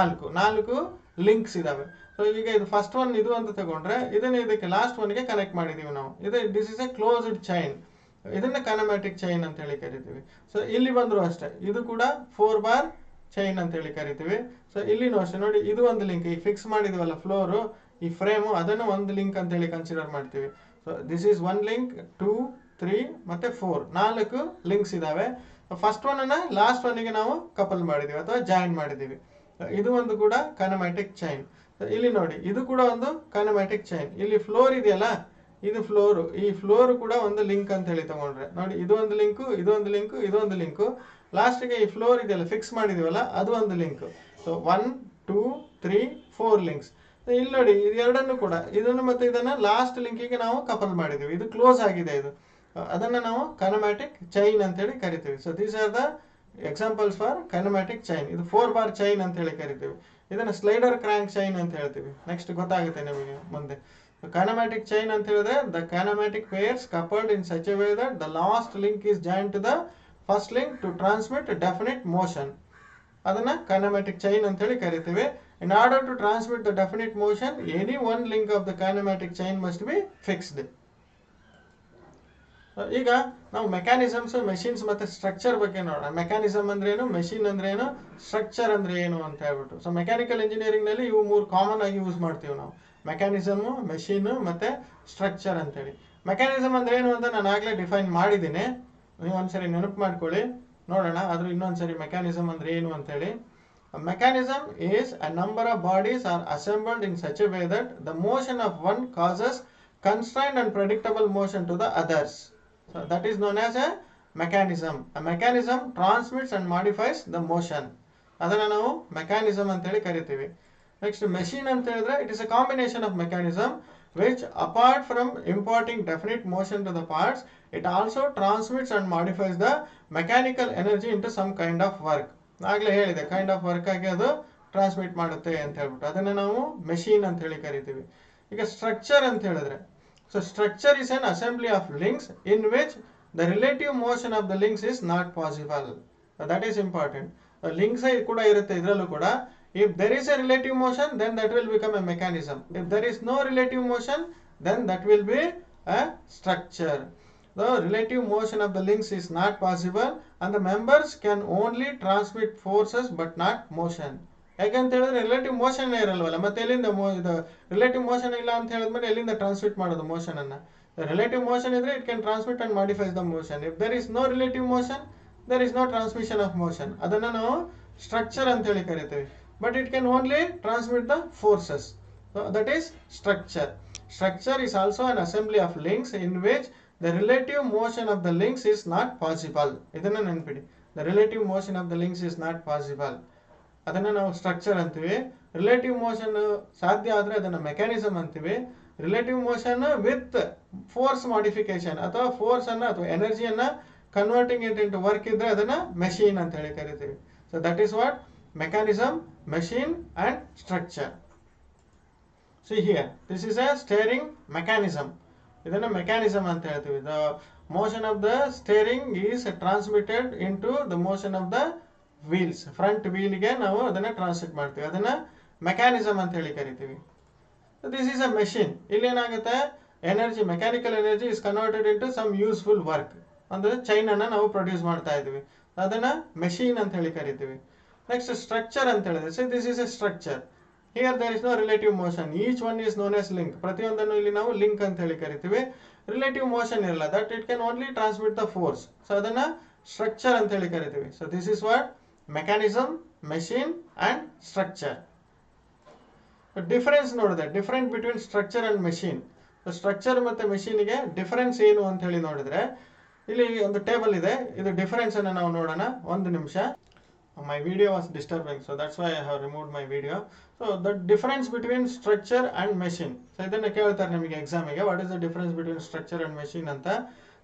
4 ಲಿಂಕ್ಸ್ ಇದಾವೆ. ಸೊ ಈಗ ಇದು ಫಸ್ಟ್ ಒನ್ ಇದು ಅಂತ ತಗೊಂಡ್ರೆ ಇದನ್ನ ಇದಕ್ಕೆ ಲಾಸ್ಟ್ ಒನ್ಗೆ ಕನೆಕ್ಟ್ ಮಾಡಿದೀವಿ ನಾವು. This is A closed chain. ಇದನ್ನ ಕೈನೆಮ್ಯಾಟಿಕ್ ಚೈನ್ ಅಂತ ಹೇಳಿ ಕರಿತೀವಿ. ಸೊ ಇಲ್ಲಿ ಬಂದ್ರು ಅಷ್ಟೇ, ಇದು ಕೂಡ 4 bar ಚೈನ್ ಅಂತ ಹೇಳಿ ಕರಿತೀವಿ. ಸೊ ಇಲ್ಲಿನೂ ಅಷ್ಟೇ ನೋಡಿ, ಇದು ಒಂದು ಲಿಂಕ್, ಈ ಫಿಕ್ಸ್ ಮಾಡಿದೀವಲ್ಲ ಫ್ಲೋರು, ಈ ಫ್ರೇಮು, ಅದನ್ನು ಒಂದು ಲಿಂಕ್ ಅಂತ ಹೇಳಿ ಕನ್ಸಿಡರ್ ಮಾಡ್ತೀವಿ. ಸೊ ದಿಸ್ ಈಸ್ 1 ಲಿಂಕ್, 2 3 ಮತ್ತೆ 4 4 ಲಿಂಕ್ಸ್ ಇದಾವೆ. ಫಸ್ಟ್ ಒನ್ ಅನ್ನ ಲಾಸ್ಟ್ ಒನ್ಗೆ ನಾವು ಕಪಲ್ ಮಾಡಿದೀವಿ ಅಥವಾ ಜಾಯಿನ್ ಮಾಡಿದೀವಿ. ಇದು ಒಂದು ಕೂಡ ಕೈನೆಮ್ಯಾಟಿಕ್ ಚೈನ್. ಇಲ್ಲಿ ನೋಡಿ, ಇದು ಕೂಡ ಒಂದು ಕೈನೆಮ್ಯಾಟಿಕ್ ಚೈನ್. ಇಲ್ಲಿ ಫ್ಲೋರ್ ಇದೆಯಲ್ಲ, ಇದು ಫ್ಲೋರ್, ಈ ಫ್ಲೋರ್ ಕೂಡ ಒಂದು ಲಿಂಕ್ ಅಂತ ಹೇಳಿ ತಗೊಂಡ್ರೆ ನೋಡಿ, ಇದು ಒಂದು ಲಿಂಕು, ಇದೊಂದು ಲಿಂಕು, ಇದೊಂದು ಲಿಂಕು, ಲಾಸ್ಟ್ಗೆ ಈ ಫ್ಲೋರ್ ಇದೆಯಲ್ಲ ಫಿಕ್ಸ್ ಮಾಡಿದೀವಲ್ಲ, ಅದು ಒಂದು ಲಿಂಕ್. So 1 2 3 4 links. ಇಲ್ಲಿ ನೋಡಿ, ಇದು ಎರಡನ್ನು ಕೂಡ, ಇದನ್ನು ಮತ್ತೆ ಇದನ್ನ ಲಾಸ್ಟ್ ಲಿಂಕಿಗೆ ನಾವು ಕಪಲ್ ಮಾಡಿದೀವಿ. ಇದು ಕ್ಲೋಸ್ ಆಗಿದೆ, ಇದು ಅದನ್ನ ನಾವು ಕೈನೆಮ್ಯಾಟಿಕ್ ಚೈನ್ ಅಂತ ಹೇಳಿ ಕರಿತೀವಿ. So these are the examples for kinematic chain. ಇದು 4 bar ಚೈನ್ ಅಂತ ಹೇಳಿ ಕರಿತೀವಿ. ಇದನ್ನ ಸ್ಲೈಡರ್ ಕ್ರ್ಯಾಂಕ್ ಚೈನ್ ಅಂತ ಹೇಳ್ತೀವಿ. ನೆಕ್ಸ್ಟ್ ಗೊತ್ತಾಗುತ್ತೆ ನಿಮಗೆ ಮುಂದೆ. ಕೈನೆಮ್ಯಾಟಿಕ್ ಚೈನ್ ಅಂತ ಹೇಳಿದ್ರೆ the kinematic pairs coupled in such a way that the last link is joint to the first link to transmit definite motion. ಅದನ್ನ ಕೈನೆಮ್ಯಾಟಿಕ್ ಚೈನ್ ಅಂತ ಹೇಳಿ ಕರಿತೀವಿ. In order to transmit the definite motion, any one link of the kinematic chain must be fixed. ಈಗ ನಾವು mechanisms, machines ಮತ್ತೆ structure ಬಗ್ಗೆ ನೋಡೋಣ. Mechanism ಅಂದ್ರೆ ಏನು, ಮೆಷಿನ್ ಅಂದ್ರೆ ಏನು, ಸ್ಟ್ರಕ್ಚರ್ ಅಂದ್ರೆ ಏನು ಅಂತ ಹೇಳ್ಬಿಟ್ಟು. ಸೊ ಮೆಕ್ಯಾನಿಕಲ್ ಇಂಜಿನಿಯರಿಂಗ್ ನಲ್ಲಿ ಇವು 3 ಕಾಮನ್ ಆಗಿ ಯೂಸ್ ಮಾಡ್ತೀವಿ ನಾವು, ಮೆಕ್ಯಾನಿಸಮ್, ಮೆಷಿನ್ ಮತ್ತೆ ಸ್ಟ್ರಕ್ಚರ್ ಅಂತೇಳಿ. ಮೆಕ್ಯಾನಿಸಮ್ ಅಂದ್ರೆ ಏನು ಅಂತ ನಾನು ಆಗ್ಲೇ ಡಿಫೈನ್ ಮಾಡಿದ್ದೀನಿ, ನೀವು ಒಂದ್ಸರಿ ನೆನಪು ಮಾಡ್ಕೊಳ್ಳಿ. ನೋಡೋಣ ಆದ್ರೂ ಇನ್ನೊಂದ್ಸರಿ ಮೆಕ್ಯಾನಿಸಮ್ ಅಂದ್ರೆ ಏನು ಅಂತ ಹೇಳಿ. Mechanism is a number of bodies are assembled in such a way that the motion of one causes constrained and predictable motion to the others. So that is known as a mechanism. A mechanism transmits and modifies the motion. ಅದನ್ನ ನಾವು mechanism ಅಂತ ಹೇಳಿ ಕರಿತೀವಿ. Next machine ಅಂತ ಹೇಳಿದ್ರೆ it is a combination of mechanism which apart from imparting definite motion to the parts, it also transmits and modifies the mechanical energy into some kind of work. ಆಗ್ಲೇ ಹೇಳಿದೆ, kind of work ಆಗಿ ಅದು transmit ಮಾಡುತ್ತೆ ಅಂತ ಹೇಳ್ಬಿಟ್ಟು, ಅದನ್ನ ನಾವು machine ಅಂತ ಹೇಳಿ ಕರಿತೀವಿ. ಈಗ ಸ್ಟ್ರಕ್ಚರ್ ಅಂತ ಹೇಳಿದ್ರೆ, so structure is an assembly of links in which the relative motion of the links is not possible. That is important. Links ಕೂಡ ಇರುತ್ತೆ ಇದರಲ್ಲೂ ಕೂಡ. If there is a relative motion, then that will become a mechanism. If there is no relative motion, then that will be a structure. The relative motion of the links is not possible and the members can only transmit forces but not motion. ಯಾಕಂತ ಹೇಳಿದ್ರೆ relative motion ಇರಲ್ವಲ್ಲ, ಮತ್ತೆ ಎಲ್ಲಿಂದ ಇದು relative motion ಇಲ್ಲ ಅಂತ ಹೇಳಿದ್ಮೇಲೆ ಎಲ್ಲಿಂದ transmit ಮಾಡೋದು ಮೋಷನ್ ಅನ್ನ? ರಿಲೇಟಿವ್ ಮೋಷನ್ ಇದ್ರೆ it can transmit and modifies the motion. If there is no relative motion, there is no transmission of motion. ಅದನ್ನ ನಾವು ಸ್ಟ್ರಕ್ಚರ್ ಅಂತ ಹೇಳಿ ಕರಿತೀವಿ. But it can only transmit the forces. So that is structure. Structure is also an assembly of links in which the relative motion of the links is not possible. ಇದನ್ನ ನೆನಪಿಡಿ, the relative motion of the links is not possible. ಅದನ್ನ ನಾವು structure ಅಂತೀವಿ. Relative motion ಸಾಧ್ಯ ಆದ್ರೆ ಅದನ್ನ mechanism ಅಂತೀವಿ. Relative motion with force modification ಅಥವಾ ಫೋರ್ಸ್ ಅನ್ನ ಅಥವಾ ಎನರ್ಜಿಯನ್ನ ಕನ್ವರ್ಟಿಂಗ್ ಇಟ್ ಇಂಟು ವರ್ಕ್ ಇದ್ರೆ ಅದನ್ನ ಮೆಷಿನ್ ಅಂತ ಹೇಳಿ ಕರಿತೀವಿ. So that is what mechanism, machine and structure. See here, this is a steering mechanism. ಇದನ್ನ mechanism ಅಂತ ಹೇಳ್ತೀವಿ. The motion of the steering is transmitted into the motion of the wheels. Front wheel ಗೆ ನಾವು ಅದನ್ನ transmit ಮಾಡ್ತೀವಿ, ಅದನ್ನ mechanism ಅಂತ ಹೇಳಿ ಕರಿತೀವಿ. So this is a machine. ಇಲ್ಲಿ ಏನಾಗುತ್ತೆ, energy, mechanical energy is converted into some useful work. ಅಂದ್ರೆ ಚೈನ್ ಅನ್ನ ನಾವು ಪ್ರೊಡ್ಯೂಸ್ ಮಾಡ್ತಾ ಇದೀವಿ, ಅದನ್ನ ಮೆಷಿನ್ ಅಂತ ಹೇಳಿ ಕರಿತೀವಿ. Next, structure ಅಂತ ಹೇಳಿದ್ರೆ, so this is a structure. Here there is no relative motion. Each one is known as link. ಪ್ರತಿಯೊಂದನ್ನು ಇಲ್ಲಿ ನಾವು ಲಿಂಕ್ ಅಂತ ಹೇಳಿ ಕರಿತೀವಿ. ರಿಲೇಟಿವ್ ಮೋಷನ್ ಇರಲ್ಲ, that it can only transmit the force. So ಅದನ್ನ ಸ್ಟ್ರಕ್ಚರ್ ಅಂತ ಹೇಳಿ ಕರಿತೀವಿ. So this is what mechanism, machine and structure. Difference ನೋಡಿದೆ, different between structure and machine. Structure ಮತ್ತೆ ಮೆಷಿನ್ಗೆ ಡಿಫರೆನ್ಸ್ ಏನು ಅಂತ ಹೇಳಿ ನೋಡಿದ್ರೆ, ಇಲ್ಲಿ ಒಂದು ಟೇಬಲ್ ಇದೆ, ಇದು ಡಿಫರೆನ್ಸ್ ಅನ್ನ ನಾವು ನೋಡೋಣ ಒಂದು ನಿಮಿಷ. My video was disturbing, so that's why I have removed my video. So the difference between structure and machine. So ಇದನ್ನ ಕೇಳ್ತಾರೆ ನಿಮಗೆ ಎಕ್ಸಾಮಿಗೆ, what is the difference between structure and machine ಅಂತ.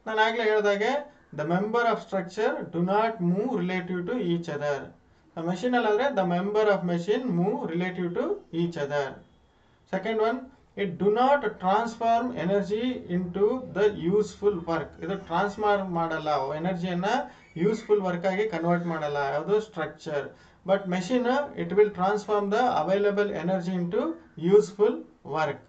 ನಾನು ಆಗ್ಲೇ ಹೇಳಿದಾಗೆ the member of structure do not move relative to each other. Machine ಅಲ್ಲಾದ್ರೆ the member of machine move relative to each other. Second one, it do not transform energy into the useful work. ಇದು transform ಮಾಡಲ್ಲ, ಎನರ್ಜಿಯನ್ನ useful work ಆಗಿ convert ಮಾಡಲ್ಲ, ಯಾವುದು structure. But machine it will transform the available energy into useful work.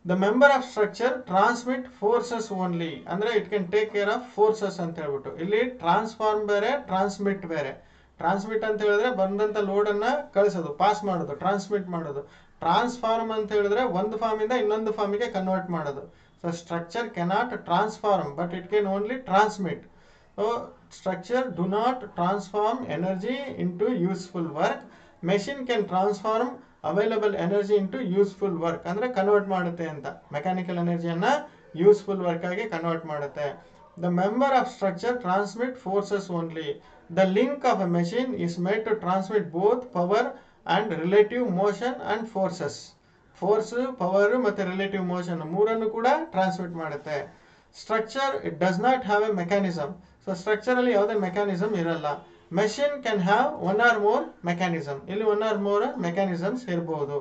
The member of structure transmit forces only, ಅಂದ್ರೆ it can take care of forces ಅಂತ ಹೇಳ್ಬಿಟ್ಟು. ಇಲ್ಲಿ ಟ್ರಾನ್ಸ್ಫಾರ್ಮ್ ಬೇರೆ, ಟ್ರಾನ್ಸ್ಮಿಟ್ ಬೇರೆ. Transmit ಅಂತ ಹೇಳಿದ್ರೆ ಬಂದಂತ ಲೋಡ್ ಅನ್ನ ಕಳಿಸೋದು, ಪಾಸ್ ಮಾಡೋದು, ಟ್ರಾನ್ಸ್ಮಿಟ್ ಮಾಡೋದು. ಟ್ರಾನ್ಸ್ಫಾರ್ಮ್ ಅಂತ ಹೇಳಿದ್ರೆ ಒಂದು ಫಾರ್ಮ್ ಇಂದ ಇನ್ನೊಂದು ಫಾರ್ಮಿಗೆ ಕನ್ವರ್ಟ್ ಮಾಡೋದು. So structure cannot transform, but it can only transmit. So structure do not transform energy into useful work. Machine can transform available energy into useful work, ಅಂದ್ರೆ ಕನ್ವರ್ಟ್ ಮಾಡುತ್ತೆ ಅಂತ. ಮೆಕ್ಯಾನಿಕಲ್ ಎನರ್ಜಿಯನ್ನ ಯೂಸ್ಫುಲ್ ವರ್ಕ್ ಆಗಿ convert ಮಾಡುತ್ತೆ. The member of structure transmit forces only. The link of a machine is made to transmit both power and relative motion and forces. Force, power ಮತ್ತೆ relative motion ಮೂರನ್ನು ಕೂಡ transmit ಮಾಡುತ್ತೆ. Structure it does not have a mechanism. So structure ಅಲ್ಲಿ ಯಾವುದೇ mechanism ಇರಲ್ಲ. Machine can have one or more mechanism. ಇಲ್ಲಿ one or more mechanisms ಇರಬಹುದು.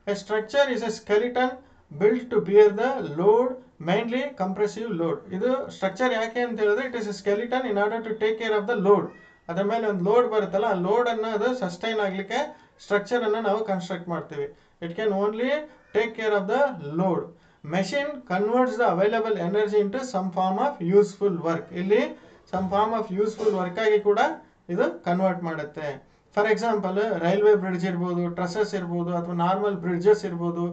A structure is a skeleton built to bear the load, mainly compressive load. ಇದು structure ಯಾಕೆ ಅಂತ ಹೇಳಿದ್ರೆ it is a skeleton in order to take care of the load. ಅದರ ಮೇಲೆ ಒಂದು load ಬರುತ್ತಲ್ಲ, ಆ ಲೋಡ್ ಅನ್ನ ಅದು ಸಸ್ಟೈನ್ ಆಗ್ಲಿಕ್ಕೆ ಸ್ಟ್ರಕ್ಚರ್ ಅನ್ನ ನಾವು ಕನ್ಸ್ಟ್ರಕ್ಟ್ ಮಾಡ್ತೀವಿ. It can only take care of the load. Machine converts the available energy into some form of useful work. ಇಲ್ಲಿ some form of useful work ಆಗಿ ಕೂಡ ಇದು ಕನ್ವರ್ಟ್ ಮಾಡುತ್ತೆ. ಫಾರ್ ಎಕ್ಸಾಂಪಲ್, ರೈಲ್ವೆ ಬ್ರಿಡ್ಜ್ ಇರ್ಬೋದು, trusses ಇರ್ಬೋದು, ಅಥವಾ normal bridges ಇರ್ಬೋದು,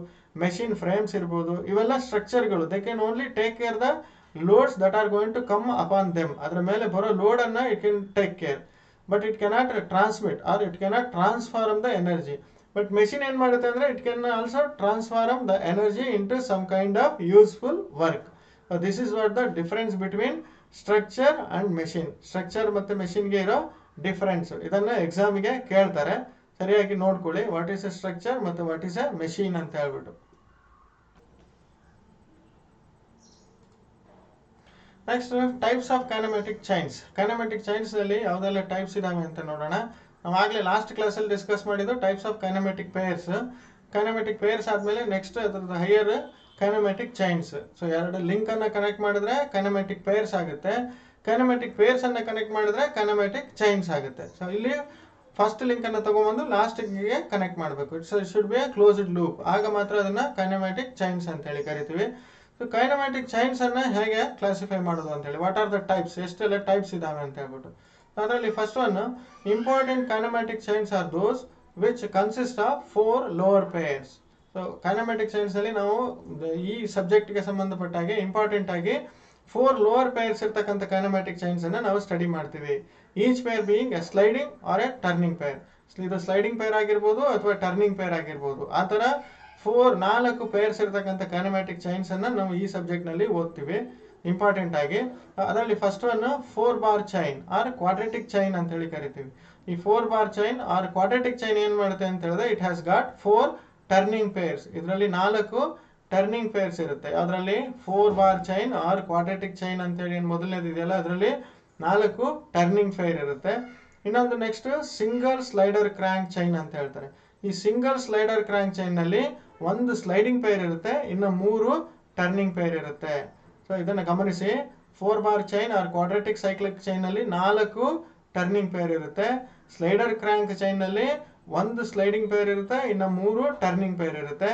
machine frames ಇರ್ಬೋದು, ಇವೆಲ್ಲ ಸ್ಟ್ರಕ್ಚರ್ಗಳು. They can only take care the loads that are going to come upon them. ಅದರ ಮೇಲೆ ಬರೋ ಲೋಡ್ ಅನ್ನ it can take care, but it cannot transmit or it cannot transform the energy. But machine ಏನ್ ಮಾಡುತ್ತೆ ಅಂದ್ರೆ it can also transform the energy into some kind of useful work. So this is what the difference between structure and machine. Structure ಮತ್ತೆ machine ಗೆ ಇರೋ difference. ಇದನ್ನ exam ಗೆ ಕೇಳ್ತಾರೆ, ಸರಿಯಾಗಿ ನೋಡ್ಕೊಳ್ಳಿ. ವಾಟ್ ಇಸ್ ಎ ಸ್ಟ್ರಕ್ಚರ್ ಮತ್ತೆ ವಾಟ್ ಇಸ್ ಎ ಮೆಷಿನ್ ಅಂತ ಹೇಳ್ಬಿಟ್ಟು. Next, types of kinematic chains. Kinematic chains ಅಲ್ಲಿ ಯಾವುದೆಲ್ಲ ಟೈಪ್ಸ್ ಇದಾವೆ ಅಂತ ನೋಡೋಣ. ನಾವು ಆಗಲೇ ಲಾಸ್ಟ್ ಕ್ಲಾಸಲ್ಲಿ ಡಿಸ್ಕಸ್ ಮಾಡಿದ್ದು types of ಕೈನೆಮ್ಯಾಟಿಕ್ pairs. Kinematic pairs ಆದಮೇಲೆ ನೆಕ್ಸ್ಟ್ ಅದ್ರದ್ದು ಹೈಯರ್ ಕೈನೆಮ್ಯಾಟಿಕ್ ಚೈನ್ಸ್. ಸೊ ಎರಡು ಲಿಂಕ್ ಅನ್ನ ಕನೆಕ್ಟ್ ಮಾಡಿದ್ರೆ ಕೈನೆಮ್ಯಾಟಿಕ್ ಪೇರ್ಸ್ ಆಗುತ್ತೆ. ಕೈನೆಮ್ಯಾಟಿಕ್ ಪೇರ್ಸ್ ಅನ್ನ ಕನೆಕ್ಟ್ ಮಾಡಿದ್ರೆ ಕೈನೆಮ್ಯಾಟಿಕ್ ಚೈನ್ಸ್ ಆಗುತ್ತೆ. ಸೊ ಇಲ್ಲಿ ಫಸ್ಟ್ ಲಿಂಕ್ ಅನ್ನ ತಗೊಂಡ್ಬಂದು ಲಾಸ್ಟ್ಗೆ ಕನೆಕ್ಟ್ ಮಾಡಬೇಕು. It's should be a closed loop. ಆಗ ಮಾತ್ರ ಅದನ್ನ ಕೈನೆಮ್ಯಾಟಿಕ್ ಚೈನ್ಸ್ ಅಂತ ಹೇಳಿ ಕರಿತೀವಿ. ಸೊ ಕೈನೆಮ್ಯಾಟಿಕ್ ಚೈನ್ಸ್ ಅನ್ನ ಹೇಗೆ ಕ್ಲಾಸಿಫೈ ಮಾಡೋದು ಅಂತ ಹೇಳಿ, ವಾಟ್ ಆರ್ ದ ಟೈಪ್ಸ್, ಎಷ್ಟೆಲ್ಲ ಟೈಪ್ಸ್ ಇದಾವೆ ಅಂತ ಹೇಳ್ಬಿಟ್ಟು. ಅದರಲ್ಲಿ first one, important kinematic chains are those which consist of 4 lower pairs. So kinematic chains ಅಲ್ಲಿ ನಾವು ಈ ಸಬ್ಜೆಕ್ಟ್ ಗೆ ಸಂಬಂಧಪಟ್ಟ ಹಾಗೆ ಇಂಪಾರ್ಟೆಂಟ್ ಆಗಿ 4 ಲೋವರ್ ಪೇರ್ಸ್ ಇರ್ತಕ್ಕಂಥ ಕೈನೆಮ್ಯಾಟಿಕ್ ಚೈನ್ಸ್ ಅನ್ನ ನಾವು ಸ್ಟಡಿ ಮಾಡ್ತೀವಿ. Each pair being a sliding or a turning pair. ಇದು ಸ್ಲೈಡಿಂಗ್ ಪೇರ್ ಆಗಿರ್ಬೋದು ಅಥವಾ ಟರ್ನಿಂಗ್ ಪೇರ್ ಆಗಿರ್ಬೋದು. ಆ ತರ 4 ಪೇರ್ಸ್ ಇರ್ತಕ್ಕಂಥ ಕೈನೆಮ್ಯಾಟಿಕ್ ಚೈನ್ಸ್ ಅನ್ನ ನಾವು ಈ ಸಬ್ಜೆಕ್ಟ್ ನಲ್ಲಿ ಓದ್ತೀವಿ ಇಂಪಾರ್ಟೆಂಟ್ ಆಗಿ. ಅದರಲ್ಲಿ first one 4 bar chain or quadratic chain ಅಂತ ಹೇಳಿ ಕರಿತೀವಿ. ಈ 4 bar chain or quadratic chain ಏನ್ ಮಾಡುತ್ತೆ ಅಂತ ಹೇಳಿದ್ರೆ, it has got 4 turning pairs. ಇದರಲ್ಲಿ 4 ಟರ್ನಿಂಗ್ ಪೇರ್ಸ್ ಇರುತ್ತೆ. ಅದರಲ್ಲಿ 4 bar chain or quadratic chain ಅಂತ ಹೇಳಿ ಮೊದಲನೇದು ಇದೆಯಲ್ಲ, ಅದರಲ್ಲಿ 4 ಟರ್ನಿಂಗ್ ಪೇರ್ ಇರುತ್ತೆ. ಇನ್ನೊಂದು next single slider crank chain ಅಂತ ಹೇಳ್ತಾರೆ. ಈ ಸಿಂಗಲ್ ಸ್ಲೈಡರ್ ಕ್ರ್ಯಾಂಕ್ ಚೈನ್ ನಲ್ಲಿ ಒಂದು ಸ್ಲೈಡಿಂಗ್ ಪೇರ್ ಇರುತ್ತೆ, ಇನ್ನು 3 ಟರ್ನಿಂಗ್ ಪೇರ್ ಇರುತ್ತೆ. ಸೊ ಇದನ್ನ ಗಮನಿಸಿ. 4 bar chain or quadratic cyclic chain ನಲ್ಲಿ 4 ಟರ್ನಿಂಗ್ ಪೇರ್ ಇರುತ್ತೆ. ಸ್ಲೈಡರ್ ಕ್ರ್ಯಾಂಕ್ ಚೈನ್ ನಲ್ಲಿ 1 ಸ್ಲೈಡಿಂಗ್ ಪೇರ್ ಇರುತ್ತೆ, ಇನ್ನು 3 ಟರ್ನಿಂಗ್ ಪೇರ್ ಇರುತ್ತೆ.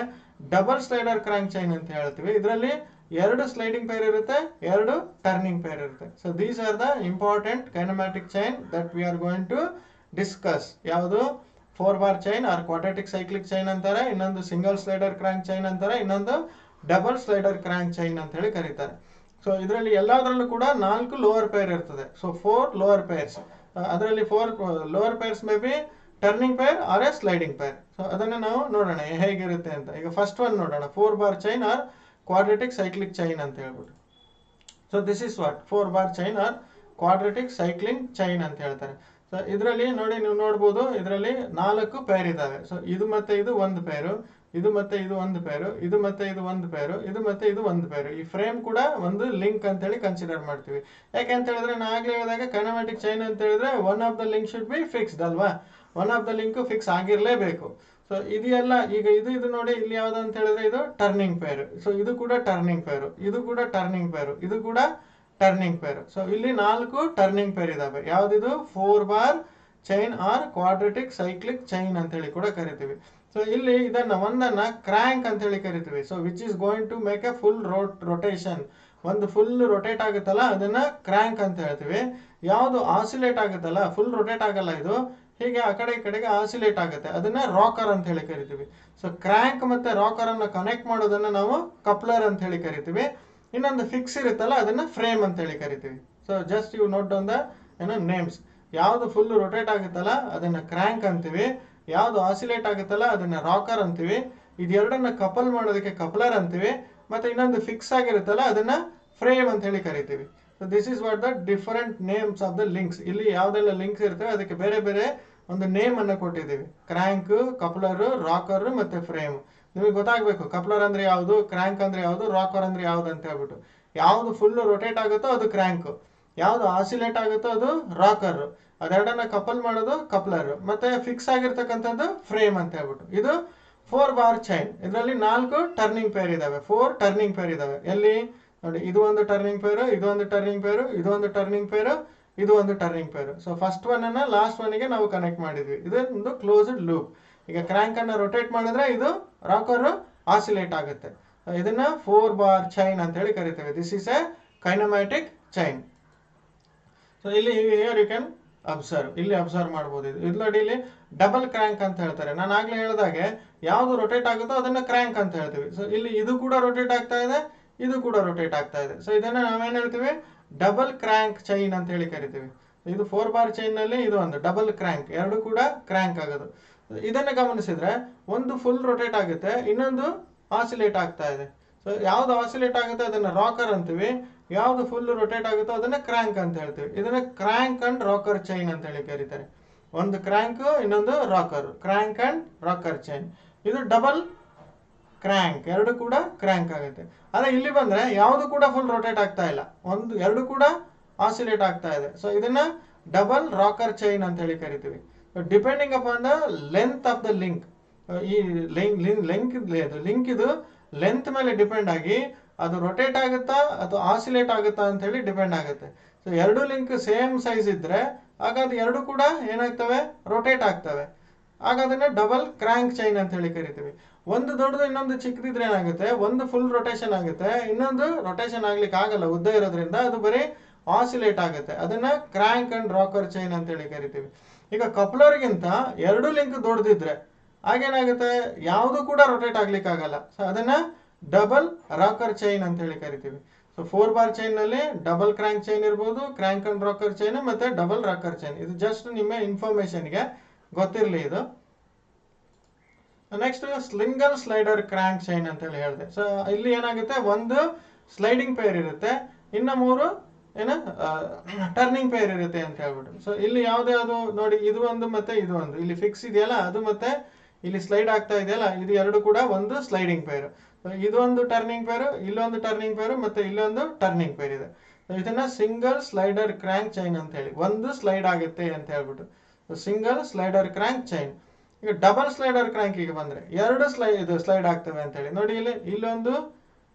ಡಬಲ್ ಸ್ಲೈಡರ್ ಕ್ರ್ಯಾಂಕ್ ಚೈನ್ ಅಂತ ಹೇಳ್ತೀವಿ. ಇದರಲ್ಲಿ 2 ಸ್ಲೈಡಿಂಗ್ ಪೇರ್ ಇರುತ್ತೆ, 2 ಟರ್ನಿಂಗ್ ಪೇರ್ ಇರುತ್ತೆ. So these are the important kinematic chain that we are going to discuss. ಯಾವುದು 4 bar chain or quadratic cyclic chain ಅಂತಾರೆ, ಇನ್ನೊಂದು ಸಿಂಗಲ್ ಸ್ಲೈಡರ್ ಕ್ರ್ಯಾಂಕ್ ಚೈನ್ ಅಂತಾರೆ, ಇನ್ನೊಂದು ಡಬಲ್ ಸ್ಲೈಡರ್ ಕ್ರ್ಯಾಂಕ್ ಚೈನ್ ಅಂತ ಹೇಳಿ ಕರೀತಾರೆ. ಸೊ ಇದರಲ್ಲಿ ಎಲ್ಲದರಲ್ಲೂ ಕೂಡ 4 ಲೋವರ್ ಪೇರ್ ಇರ್ತದೆ. So 4 lower pairs. ಅದರಲ್ಲಿ 4 lower pairs may be turning pair or a sliding pair. So ಅದನ್ನ ನಾವು ನೋಡೋಣ ಹೇಗಿರುತ್ತೆ ಅಂತ. ಈಗ ಫಸ್ಟ್ ಒನ್ ನೋಡೋಣ, 4 bar chain or quadratic cyclic chain ಅಂತ ಹೇಳ್ಬಿಟ್ಟು. So this is what 4 bar chain or quadratic cycling chain ಅಂತ ಹೇಳ್ತಾರೆ. ಸೊ ಇದರಲ್ಲಿ ನೋಡಿ ನೀವು ನೋಡ್ಬೋದು, ಇದರಲ್ಲಿ 4 ಪೇರ್ ಇದಾವೆ. ಸೊ ಇದು ಮತ್ತೆ ಇದು ಒಂದು ಪೇರು, ಇದು ಮತ್ತೆ ಇದು ಒಂದು ಪೇರು, ಇದು ಮತ್ತೆ ಇದು ಒಂದು ಪೇರು, ಇದು ಮತ್ತೆ ಇದು ಒಂದು ಪೇರು. ಈ ಫ್ರೇಮ್ ಕೂಡ ಒಂದು ಲಿಂಕ್ ಅಂತೇಳಿ ಕನ್ಸಿಡರ್ ಮಾಡ್ತೀವಿ. ಯಾಕೆ ಅಂತ ಹೇಳಿದ್ರೆ ನಾನು ಆಗ್ಲೇ ಹೇಳಿದಾಗ ಕೈನಮ್ಯಾಟಿಕ್ ಚೈನ್ ಅಂತ ಹೇಳಿದ್ರೆ one of the link should be fixed ಅಲ್ವಾ, one of the link fix ಆಗಿರ್ಲೇಬೇಕು. ಸೊ ಇದೆಲ್ಲ ಈಗ ಇದು ನೋಡಿ ಇಲ್ಲಿ ಯಾವ್ದು ಅಂತ ಹೇಳಿದ್ರೆ ಇದು ಟರ್ನಿಂಗ್ ಪೇರ್. ಸೊ ಇದು ಕೂಡ ಟರ್ನಿಂಗ್ ಪೇರು, ಇದು ಕೂಡ ಟರ್ನಿಂಗ್ ಪೇರು, ಇದು ಕೂಡ ಟರ್ನಿಂಗ್ ಪೇರ್. ಸೊ ಇಲ್ಲಿ 4 ಟರ್ನಿಂಗ್ ಪೇರ್ ಇದಾವೆ. ಯಾವ್ದಿದು 4 bar chain or quadratic cyclic chain ಅಂತ ಹೇಳಿ ಕೂಡ ಕರಿತೀವಿ. ಸೊ ಇಲ್ಲಿ ಇದನ್ನ ಒಂದನ್ನ ಕ್ರ್ಯಾಂಕ್ ಅಂತ ಹೇಳಿ ಕರಿತೀವಿ. So which is going to make a full rotation, ಒಂದು ಫುಲ್ ರೊಟೇಟ್ ಆಗುತ್ತಲ್ಲ ಅದನ್ನ ಕ್ರ್ಯಾಂಕ್ ಅಂತ ಹೇಳ್ತೀವಿ. ಯಾವುದು ಆಸಿಲೇಟ್ ಆಗುತ್ತಲ್ಲ, ಫುಲ್ ರೊಟೇಟ್ ಆಗಲ್ಲ, ಇದು ಹೀಗೆ ಆ ಕಡೆ ಈ ಕಡೆಗೆ ಆಸಿಲೇಟ್ ಆಗುತ್ತೆ, ಅದನ್ನ ರಾಕರ್ ಅಂತ ಹೇಳಿ ಕರಿತೀವಿ. ಸೊ ಕ್ರ್ಯಾಂಕ್ ಮತ್ತೆ ರಾಕರ್ ಅನ್ನ ಕನೆಕ್ಟ್ ಮಾಡೋದನ್ನ ನಾವು ಕಪ್ಲರ್ ಅಂತ ಹೇಳಿ ಕರಿತೀವಿ. ಇನ್ನೊಂದು ಫಿಕ್ಸ್ ಇರುತ್ತಲ್ಲ ಅದನ್ನ ಫ್ರೇಮ್ ಅಂತ ಹೇಳಿ ಕರಿತೀವಿ. So just you note down the names. ಯಾವ್ದು ಫುಲ್ ರೊಟೇಟ್ ಆಗುತ್ತಲ್ಲ ಅದನ್ನ ಕ್ರ್ಯಾಂಕ್ ಅಂತೀವಿ, ಯಾವ್ದು ಆಸಿಲೇಟ್ ಆಗುತ್ತಲ್ಲ ಅದನ್ನ ರಾಕರ್ ಅಂತೀವಿ, ಇದೆರಡನ್ನ ಕಪಲ್ ಮಾಡೋದಕ್ಕೆ ಕಪ್ಲರ್ ಅಂತೀವಿ, ಮತ್ತೆ ಇನ್ನೊಂದು ಫಿಕ್ಸ್ ಆಗಿರುತ್ತಲ್ಲ ಅದನ್ನ ಫ್ರೇಮ್ ಅಂತ ಹೇಳಿ ಕರಿತೀವಿ. So this is what the different names of the links. ಇಲ್ಲಿ ಯಾವ್ದೆಲ್ಲ ಲಿಂಕ್ಸ್ ಇರ್ತವೆ ಅದಕ್ಕೆ ಬೇರೆ ಬೇರೆ ಒಂದು ನೇಮ್ ಅನ್ನ ಕೊಟ್ಟಿದ್ದೀವಿ. ಕ್ರ್ಯಾಂಕ್, ಕಪ್ಲರ್, ರಾಕರ್ ಮತ್ತೆ ಫ್ರೇಮ್. ನಿಮಗೆ ಗೊತ್ತಾಗ್ಬೇಕು ಕಪ್ಲರ್ ಅಂದ್ರೆ ಯಾವುದು, ಕ್ರ್ಯಾಂಕ್ ಅಂದ್ರೆ ಯಾವುದು, ರಾಕರ್ ಅಂದ್ರೆ ಯಾವ್ದು ಅಂತ ಹೇಳ್ಬಿಟ್ಟು. ಯಾವ್ದು ಫುಲ್ ರೊಟೇಟ್ ಆಗುತ್ತೋ ಅದು ಕ್ರ್ಯಾಂಕ್, ಯಾವ್ದು ಆಸಿಲೇಟ್ ಆಗುತ್ತೋ ಅದು ರಾಕರ್, ಅದೆರಡನ್ನ ಕಪಲ್ ಮಾಡೋದು ಕಪ್ಲರ್, ಮತ್ತೆ ಫಿಕ್ಸ್ ಆಗಿರ್ತಕ್ಕಂಥದ್ದು ಫ್ರೇಮ್ ಅಂತ ಹೇಳ್ಬಿಟ್ಟು. ಇದು 4 ಬಾರ್ ಚೈನ್. ಇದರಲ್ಲಿ 4 ಟರ್ನಿಂಗ್ ಪೇರ್ ಇದಾವೆ, 4 ಟರ್ನಿಂಗ್ ಪೇರ್ ಇದಾವೆ. ಎಲ್ಲಿ ನೋಡಿ, ಇದು ಒಂದು ಟರ್ನಿಂಗ್ ಪೇರು, ಇದು ಒಂದು ಟರ್ನಿಂಗ್ ಪೇರು, ಇದು ಒಂದು ಟರ್ನಿಂಗ್ ಪೇರು, ಇದು ಒಂದು ಟರ್ನಿಂಗ್ ಪೇರು. ಸೊ ಫಸ್ಟ್ ಒನ್ ಅನ್ನ ಲಾಸ್ಟ್ ಒನ್ಗೆ ನಾವು ಕನೆಕ್ಟ್ ಮಾಡಿದ್ವಿ. ಇದು ಒಂದು ಕ್ಲೋಸ್ಡ್ ಲೂಪ್. ಈಗ ಕ್ರ್ಯಾಂಕ್ ಅನ್ನ ರೊಟೇಟ್ ಮಾಡಿದ್ರೆ ಇದು ರಾಕರ್ ಆಸಿಲೇಟ್ ಆಗುತ್ತೆ. ಇದನ್ನ 4 ಬಾರ್ ಚೈನ್ ಅಂತ ಹೇಳಿ ಕರಿತೇವೆ. This is A kinematic chain. So ಇಲ್ಲಿ ಹಿಯರ್ ಯು ಕ್ಯಾನ್ ಅಬ್ಸರ್ವ್, ಇಲ್ಲಿ ಅಬ್ಸರ್ವ್ ಮಾಡಬಹುದು. ಇದು ನೋಡಿ ಇಲ್ಲಿ ಡಬಲ್ ಕ್ರ್ಯಾಂಕ್ ಅಂತ ಹೇಳ್ತಾರೆ. ನಾನು ಆಗ್ಲೇ ಹೇಳಿದಾಗೆ ಯಾವ್ದು ರೊಟೇಟ್ ಆಗುತ್ತೋ ಅದನ್ನ ಕ್ರ್ಯಾಂಕ್ ಅಂತ ಹೇಳ್ತೀವಿ. ಸೊ ಇಲ್ಲಿ ಇದು ಕೂಡ ರೊಟೇಟ್ ಆಗ್ತಾ ಇದೆ, ಇದು ಕೂಡ ರೊಟೇಟ್ ಆಗ್ತಾ ಇದೆ. ಸೊ ಇದನ್ನ ನಾವೇನ್ ಹೇಳ್ತೀವಿ, ಡಬಲ್ ಕ್ರ್ಯಾಂಕ್ ಚೈನ್ ಅಂತ ಹೇಳಿ ಕರಿತೀವಿ. ಇದು 4 ಬಾರ್ ಚೈನ್ ನಲ್ಲಿ ಇದು ಒಂದು ಡಬಲ್ ಕ್ರ್ಯಾಂಕ್, ಎರಡು ಕೂಡ ಕ್ರ್ಯಾಂಕ್ ಆಗೋದು. ಇದನ್ನ ಗಮನಿಸಿದ್ರೆ ಒಂದು ಫುಲ್ ರೊಟೇಟ್ ಆಗುತ್ತೆ, ಇನ್ನೊಂದು ಆಸಿಲೇಟ್ ಆಗ್ತಾ ಇದೆ. ಸೊ ಯಾವ್ದು ಆಸಿಲೇಟ್ ಆಗುತ್ತೆ ಅದನ್ನ ರಾಕರ್ ಅಂತೀವಿ, ಯಾವ್ದು ಫುಲ್ ರೊಟೇಟ್ ಆಗುತ್ತೋ ಅದನ್ನ ಕ್ರ್ಯಾಂಕ್ ಅಂತ ಹೇಳ್ತೀವಿ. ಇದನ್ನ ಕ್ರ್ಯಾಂಕ್ ಅಂಡ್ ರಾಕರ್ ಚೈನ್ ಅಂತ ಹೇಳಿ ಕರೀತಾರೆ. ಒಂದು ಕ್ರ್ಯಾಂಕ್, ಇನ್ನೊಂದು rocker, crank and rocker chain. ಇದು ಡಬಲ್ ಕ್ರ್ಯಾಂಕ್, ಎರಡು ಕೂಡ ಕ್ರ್ಯಾಂಕ್ ಆಗುತ್ತೆ. ಆದ್ರೆ ಇಲ್ಲಿ ಬಂದ್ರೆ ಯಾವುದು ಕೂಡ ಫುಲ್ ರೊಟೇಟ್ ಆಗ್ತಾ ಇಲ್ಲ, ಎರಡು ಕೂಡ ಆಸಿಲೇಟ್ ಆಗ್ತಾ ಇದೆ. ಸೊ ಇದನ್ನ ಡಬಲ್ ರಾಕರ್ ಚೈನ್ ಅಂತ ಹೇಳಿ ಕರಿತೀವಿ. Depending upon the length of the link, ಈ ಲಿಂಕ್ ಇದು ಲೆಂತ್ ಮೇಲೆ ಡಿಪೆಂಡ್ ಆಗಿ ಅದು ರೊಟೇಟ್ ಆಗುತ್ತಾ ಅಥವಾ ಆಸಿಲೇಟ್ ಆಗುತ್ತಾ ಅಂತ ಹೇಳಿ ಡಿಪೆಂಡ್ ಆಗುತ್ತೆ. ಸೊ ಎರಡು ಲಿಂಕ್ ಸೇಮ್ ಸೈಜ್ ಇದ್ರೆ ಆಗ ಅದು ಎರಡು ಕೂಡ ಏನಾಗ್ತವೆ, ರೊಟೇಟ್ ಆಗ್ತವೆ. ಆಗ ಅದನ್ನ ಡಬಲ್ ಕ್ರ್ಯಾಂಕ್ ಚೈನ್ ಅಂತ ಹೇಳಿ ಕರಿತೀವಿ. ಒಂದು ದೊಡ್ಡದು ಇನ್ನೊಂದು ಚಿಕ್ಕದಿದ್ರೆ ಏನಾಗುತ್ತೆ, ಒಂದು ಫುಲ್ ರೊಟೇಷನ್ ಆಗುತ್ತೆ, ಇನ್ನೊಂದು ರೊಟೇಷನ್ ಆಗ್ಲಿಕ್ಕೆ ಆಗಲ್ಲ ಉದ್ದ ಇರೋದ್ರಿಂದ, ಅದು ಬರೀ ಆಸಿಲೇಟ್ ಆಗುತ್ತೆ. ಅದನ್ನ ಕ್ರ್ಯಾಂಕ್ ಅಂಡ್ ರಾಕರ್ ಚೈನ್ ಅಂತ ಹೇಳಿ ಕರಿತೀವಿ. ಈಗ ಕಪ್ಲರ್ಗಿಂತ ಎರಡು ಲಿಂಕ್ ದೊಡ್ಡದಿದ್ರೆ ಆಗೇನಾಗುತ್ತೆ, ಯಾವುದು ಕೂಡ ರೊಟೇಟ್ ಆಗ್ಲಿಕ್ಕೆ ಆಗಲ್ಲ. ಸೊ ಅದನ್ನ ಡಬಲ್ ರಾಕರ್ ಚೈನ್ ಅಂತ ಹೇಳಿ ಕರಿತೀವಿ. ಸೊ 4 ಬಾರ್ ಚೈನ್ ನಲ್ಲಿ ಡಬಲ್ ಕ್ರ್ಯಾಂಕ್ ಚೈನ್ ಇರ್ಬೋದು, ಕ್ರ್ಯಾಂಕ್ ಅಂಡ್ ರಾಕರ್ ಚೈನ್ ಮತ್ತೆ ಡಬಲ್ ರಾಕರ್ ಚೈನ್. ಇದು ಜಸ್ಟ್ ನಿಮ್ಮ ಇನ್ಫಾರ್ಮೇಶನ್ಗೆ ಗೊತ್ತಿರಲಿ ಇದು. Next single slider crank chain ಅಂತ ಹೇಳಿ ಹೇಳಿದೆ. ಸೊ ಇಲ್ಲಿ ಏನಾಗುತ್ತೆ, ಒಂದು ಸ್ಲೈಡಿಂಗ್ ಪೇರ್ ಇರುತ್ತೆ, ಇನ್ನ 3 ಟರ್ನಿಂಗ್ ಪೇರ್ ಇರುತ್ತೆ ಅಂತ ಹೇಳ್ಬಿಟ್ಟು. ಸೊ ಇಲ್ಲಿ ಯಾವ್ದು ನೋಡಿ, ಇದು ಒಂದು ಮತ್ತೆ ಇದು ಒಂದು, ಇಲ್ಲಿ ಫಿಕ್ಸ್ ಇದೆಯಲ್ಲ ಅದು, ಮತ್ತೆ ಇಲ್ಲಿ ಸ್ಲೈಡ್ ಆಗ್ತಾ ಇದೆಯಲ್ಲ ಇದು, ಎರಡು ಕೂಡ ಒಂದು ಸ್ಲೈಡಿಂಗ್ ಪೇರ್. ಇದೊಂದು ಟರ್ನಿಂಗ್ ಪೇರು, ಇಲ್ಲೊಂದು ಟರ್ನಿಂಗ್ ಪೇರು, ಮತ್ತೆ ಇಲ್ಲೊಂದು ಟರ್ನಿಂಗ್ ಪೇರ್ ಇದೆ. ಇದನ್ನ ಸಿಂಗಲ್ ಸ್ಲೈಡರ್ ಕ್ರ್ಯಾಂಕ್ ಚೈನ್ ಅಂತ ಹೇಳಿ, ಒಂದು ಸ್ಲೈಡ್ ಆಗುತ್ತೆ ಅಂತ ಹೇಳ್ಬಿಟ್ಟು ಸಿಂಗಲ್ ಸ್ಲೈಡರ್ ಕ್ರ್ಯಾಂಕ್ ಚೈನ್. ಈಗ ಡಬಲ್ ಸ್ಲೈಡರ್ ಕ್ರ್ಯಾಂಕ್ ಈಗ ಬಂದ್ರೆ ಎರಡು ಸ್ಲೈಡ್ ಆಗ್ತವೆ ಅಂತ ಹೇಳಿ ನೋಡಿ, ಇಲ್ಲೊಂದು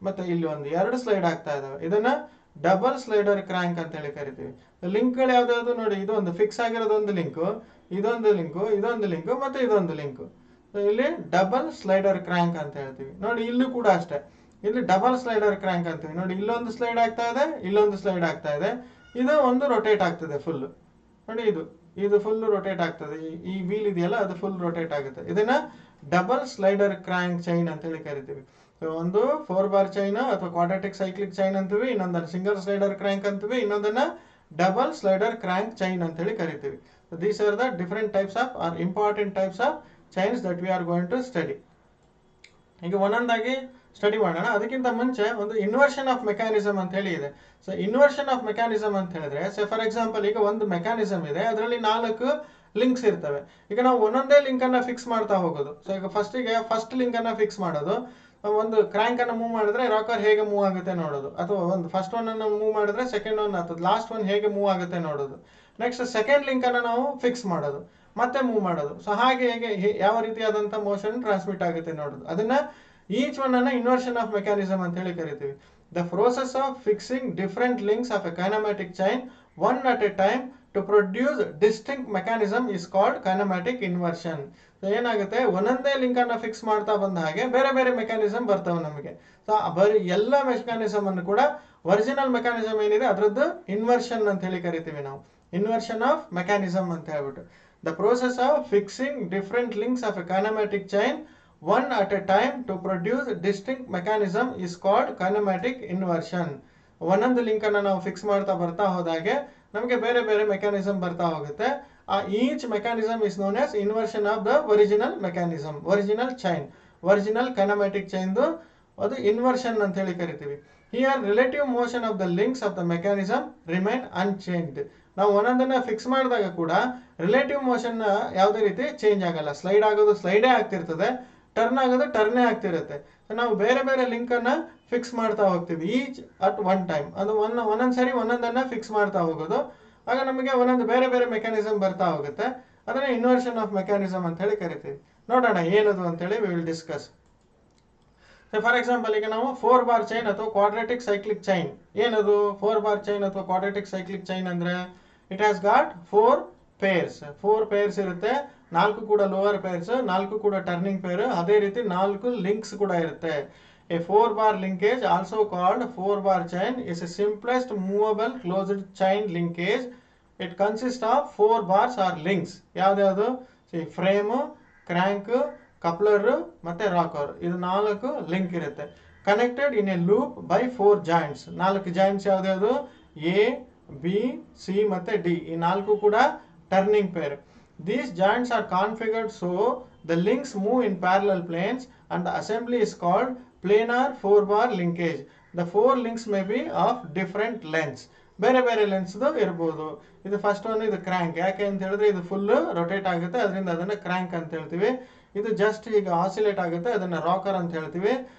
ಮತ್ತೆ ಇಲ್ಲೊಂದು, ಎರಡು ಸ್ಲೈಡ್ ಆಗ್ತಾ ಇದಾವೆ. ಇದನ್ನ ಡಬಲ್ ಸ್ಲೈಡರ್ ಕ್ರ್ಯಾಂಕ್ ಅಂತ ಹೇಳಿ ಕರಿತೀವಿ. ಲಿಂಕ್ಗಳು ಯಾವ್ದಾದ್ರು ನೋಡಿ, ಇದೊಂದು ಫಿಕ್ಸ್ ಆಗಿರೋದು ಒಂದು ಲಿಂಕು, ಇದೊಂದು ಲಿಂಕು, ಇದೊಂದು ಲಿಂಕು, ಮತ್ತೆ ಇದೊಂದು ಲಿಂಕು. ಇಲ್ಲಿ ಡಬಲ್ ಸ್ಲೈಡರ್ ಕ್ರ್ಯಾಂಕ್ ಅಂತ ಹೇಳ್ತೀವಿ. ನೋಡಿ ಇಲ್ಲೂ ಕೂಡ ಅಷ್ಟೇ, ಇಲ್ಲಿ ಡಬಲ್ ಸ್ಲೈಡರ್ ಕ್ರ್ಯಾಂಕ್ ಅಂತೀವಿ. ನೋಡಿ ಇಲ್ಲೊಂದು ಸ್ಲೈಡ್ ಆಗ್ತಾ ಇದೆ, ಇಲ್ಲೊಂದು ಸ್ಲೈಡ್ ಆಗ್ತಾ ಇದೆ, ಇದು ಒಂದು ರೊಟೇಟ್ ಆಗ್ತದೆ ಫುಲ್. ನೋಡಿ ಇದು ಫುಲ್ ರೊಟೇಟ್ ಆಗ್ತದೆ, ಈ ವೀಲ್ ಇದೆಯಲ್ಲ ಅದು ಫುಲ್ ರೊಟೇಟ್ ಆಗುತ್ತೆ. ಇದನ್ನ ಡಬಲ್ ಸ್ಲೈಡರ್ ಕ್ರ್ಯಾಂಕ್ ಚೈನ್ ಅಂತ ಹೇಳಿ ಕರಿತೀವಿ. ಒಂದು 4 ಬಾರ್ ಚೈನ್ ಅಥವಾ ಕ್ವಾಡ್ರಾಟಿಕ್ ಸೈಕ್ಲಿಕ್ ಚೈನ್ ಅಂತೀವಿ, ಇನ್ನೊಂದನ್ನ ಸಿಂಗಲ್ ಸ್ಲೈಡರ್ ಕ್ರ್ಯಾಂಕ್ ಅಂತೀವಿ, ಇನ್ನೊಂದನ್ನ ಡಬಲ್ ಸ್ಲೈಡರ್ ಕ್ರ್ಯಾಂಕ್ ಚೈನ್ ಅಂತ ಹೇಳಿ ಕರಿತೀವಿ. These are the different types of are important types of chains that we are going to study. ಈಗ ಒಂದೊಂದಾಗಿ ಸ್ಟಡಿ ಮಾಡೋಣ. ಅದಕ್ಕಿಂತ ಮುಂಚೆ ಒಂದು ಇನ್ವರ್ಷನ್ ಆಫ್ ಮೆಕ್ಯಾನಿಸಮ್ ಅಂತ ಹೇಳಿ ಇದೆ. ಸೊ ಇನ್ವರ್ಷನ್ ಆಫ್ ಮೆಕ್ಯಾನಿಸಮ್ ಅಂತ ಹೇಳಿದ್ರೆ, ಫಾರ್ ಎಕ್ಸಾಂಪಲ್ ಈಗ ಒಂದು ಮೆಕ್ಯಾನಿಸಮ್ ಇದೆ, ಅದರಲ್ಲಿ 4 ಲಿಂಕ್ಸ್ ಇರ್ತವೆ. ಈಗ ನಾವು ಒಂದೊಂದೇ ಲಿಂಕ್ ಅನ್ನ ಫಿಕ್ಸ್ ಮಾಡ್ತಾ ಹೋಗೋದು. ಸೊ ಈಗ ಫಸ್ಟ್ ಲಿಂಕ್ ಅನ್ನ ಫಿಕ್ಸ್ ಮಾಡೋದು, ಒಂದು ಕ್ರ್ಯಾಂಕ್ ಅನ್ನ ಮೂವ್ ಮಾಡಿದ್ರೆ ರಾಕರ್ ಹೇಗೆ ಮೂವ್ ಆಗುತ್ತೆ ನೋಡೋದು, ಅಥವಾ ಒಂದು ಫಸ್ಟ್ ಒನ್ ಅನ್ನು ಮೂವ್ ಮಾಡಿದ್ರೆ ಸೆಕೆಂಡ್ ಒನ್ ಅಥವಾ ಲಾಸ್ಟ್ ಒನ್ ಹೇಗೆ ಮೂವ್ ಆಗುತ್ತೆ ನೋಡೋದು. ನೆಕ್ಸ್ಟ್ ಸೆಕೆಂಡ್ ಲಿಂಕ್ ಅನ್ನ ನಾವು ಫಿಕ್ಸ್ ಮಾಡೋದು, ಮತ್ತೆ ಮೂವ್ ಮಾಡೋದು. ಸೊ ಹಾಗೆ ಹೇಗೆ ಯಾವ ರೀತಿಯಾದಂತ ಮೋಷನ್ ಟ್ರಾನ್ಸ್ಮಿಟ್ ಆಗುತ್ತೆ ನೋಡೋದು. ಅದನ್ನ ಈಚ್ ಒನ್ ಅನ್ನ ಇನ್ವರ್ಷನ್ ಆಫ್ ಮೆಕ್ಯಾನಿಸಮ್ ಅಂತ ಹೇಳಿ ಕರಿತೀವಿ. The process of fixing different links of a kinematic chain one at a time to produce distinct mechanism is called kinematic inversion. ಏನಾಗುತ್ತೆ, ಒಂದೊಂದೇ ಲಿಂಕ್ ಅನ್ನ ಫಿಕ್ಸ್ ಮಾಡ್ತಾ ಬಂದ ಹಾಗೆ ಬೇರೆ ಬೇರೆ ಮೆಕ್ಯಾನಿಸಮ್ ಬರ್ತವೆ ನಮಗೆ. ಸೊ ಬರೀ ಎಲ್ಲ ಮೆಕ್ಯಾನಿಸಮ್ ಅನ್ನು ಕೂಡ ಒರಿಜಿನಲ್ ಮೆಕ್ಯಾನಿಸಮ್ ಏನಿದೆ ಅದರದ್ದು ಇನ್ವರ್ಷನ್ ಅಂತ ಹೇಳಿ ಕರಿತೀವಿ ನಾವು. ಇನ್ವರ್ಷನ್ ಆಫ್ ಮೆಕ್ಯಾನಿಸಮ್ ಅಂತ ಹೇಳ್ಬಿಟ್ಟು. The process of fixing different links of a kinematic chain one at a time to produce distinct mechanism is called kinematic inversion. ಒಂದೊಂದು ಲಿಂಕ್ ಅನ್ನ ನಾವು ಫಿಕ್ಸ್ ಮಾಡ್ತಾ ಬರ್ತಾ ಹೋದಾಗೆ ನಮಗೆ ಬೇರೆ ಬೇರೆ ಮೆಕ್ಯಾನಿಸಮ್ ಬರ್ತಾ ಹೋಗುತ್ತೆ. Each mechanism is known as inversion of the original mechanism, original chain, original kinematic ಚೈನ್ದು ಅದು ಇನ್ವರ್ಷನ್ ಅಂತ ಹೇಳಿ ಕರಿತೀವಿ. Here relative motion of the links of the mechanism remain unchanged. ನಾವು ಒಂದೊಂದನ್ನ ಫಿಕ್ಸ್ ಮಾಡಿದಾಗ ಕೂಡ ರಿಲೇಟಿವ್ ಮೋಷನ್ ಯಾವುದೇ ರೀತಿ ಚೇಂಜ್ ಆಗಲ್ಲ. ಸ್ಲೈಡ್ ಆಗೋದು ಸ್ಲೈಡೇ ಆಗ್ತಿರ್ತದೆ, ಟರ್ನ್ ಆಗೋದು ಟರ್ನೇ ಆಗ್ತಿರುತ್ತೆ. ನಾವು ಬೇರೆ ಬೇರೆ ಲಿಂಕ್ ಅನ್ನ ಫಿಕ್ಸ್ ಮಾಡ್ತಾ ಹೋಗ್ತೀವಿ ಈಚ್ ಅಟ್ ಒನ್ ಟೈಮ್. ಅದು ಒಂದೊಂದ್ಸರಿ ಒಂದೊಂದನ್ನ ಫಿಕ್ಸ್ ಮಾಡ್ತಾ ಹೋಗೋದು. ಆಗ ನಮಗೆ ಒಂದೊಂದು ಬೇರೆ ಬೇರೆ ಮೆಕ್ಯಾನಿಸಮ್ ಬರ್ತಾ ಹೋಗುತ್ತೆ. ಅದನ್ನ ಇನ್ವರ್ಷನ್ ಆಫ್ ಮೆಕ್ಯಾನಿಸಮ್ ಅಂತ ಹೇಳಿ ಕರಿತೀವಿ. ನೋಡೋಣ ಏನದು ಅಂತ ಹೇಳಿ we will discuss. For example ಈಗ ನಾವು 4 ಬಾರ್ ಚೈನ್ ಅಥವಾ ಕ್ವಾಡ್ರಾಟಿಕ್ ಸೈಕ್ಲಿಕ್ ಚೈನ್. ಏನದು 4 ಬಾರ್ ಚೈನ್ ಅಥವಾ ಕ್ವಾಡ್ರಾಟಿಕ್ ಸೈಕ್ಲಿಕ್ ಚೈನ್ ಅಂದ್ರೆ, ಇಟ್ ಹ್ಯಾಸ್ ಗಾಟ್ 4 ಪೇರ್ಸ್ ಇರುತ್ತೆ. 4 ಕೂಡ ಲೋವರ್ ಪೇರ್ಸ್, 4 ಕೂಡ ಟರ್ನಿಂಗ್ ಪೇರ್, ಅದೇ ರೀತಿ 4 ಲಿಂಕ್ಸ್ ಕೂಡ ಇರುತ್ತೆ. A 4 bar linkage also called 4 bar chain is a simplest movable closed chain linkage. It consist of 4 bars or links. ಯಾವ್ದು frame, crank, coupler ಮತ್ತೆ rocker, ಇದು 4 ಲಿಂಕ್ ಇರುತ್ತೆ. Connected in a loop by 4 joints. 4 joints ಯಾವ್ದು, A, B, C ಮತ್ತೆ D. ಈ 4 ಕೂಡ turning pair. These joints are configured so the links move in parallel planes and the assembly is called planar 4 bar linkage. The 4 links may be of different lengths. ಬೇರೆ ಬೇರೆ lens ಇರಬಹುದು. ಇದು first one, ಇದು crank. ಯಾಕೆ ಅಂತ ಹೇಳಿದ್ರೆ ಇದು full rotate ಆಗುತ್ತೆ, ಅದರಿಂದ ಅದನ್ನ ಕ್ರ್ಯಾಂಕ್ ಅಂತ ಹೇಳ್ತೀವಿ. ಇದು ಜಸ್ಟ್ ಈಗ ಆಸಿಲೇಟ್ ಆಗುತ್ತೆ, ಅದನ್ನ ರಾಕರ್ ಅಂತ ಹೇಳ್ತೀವಿ.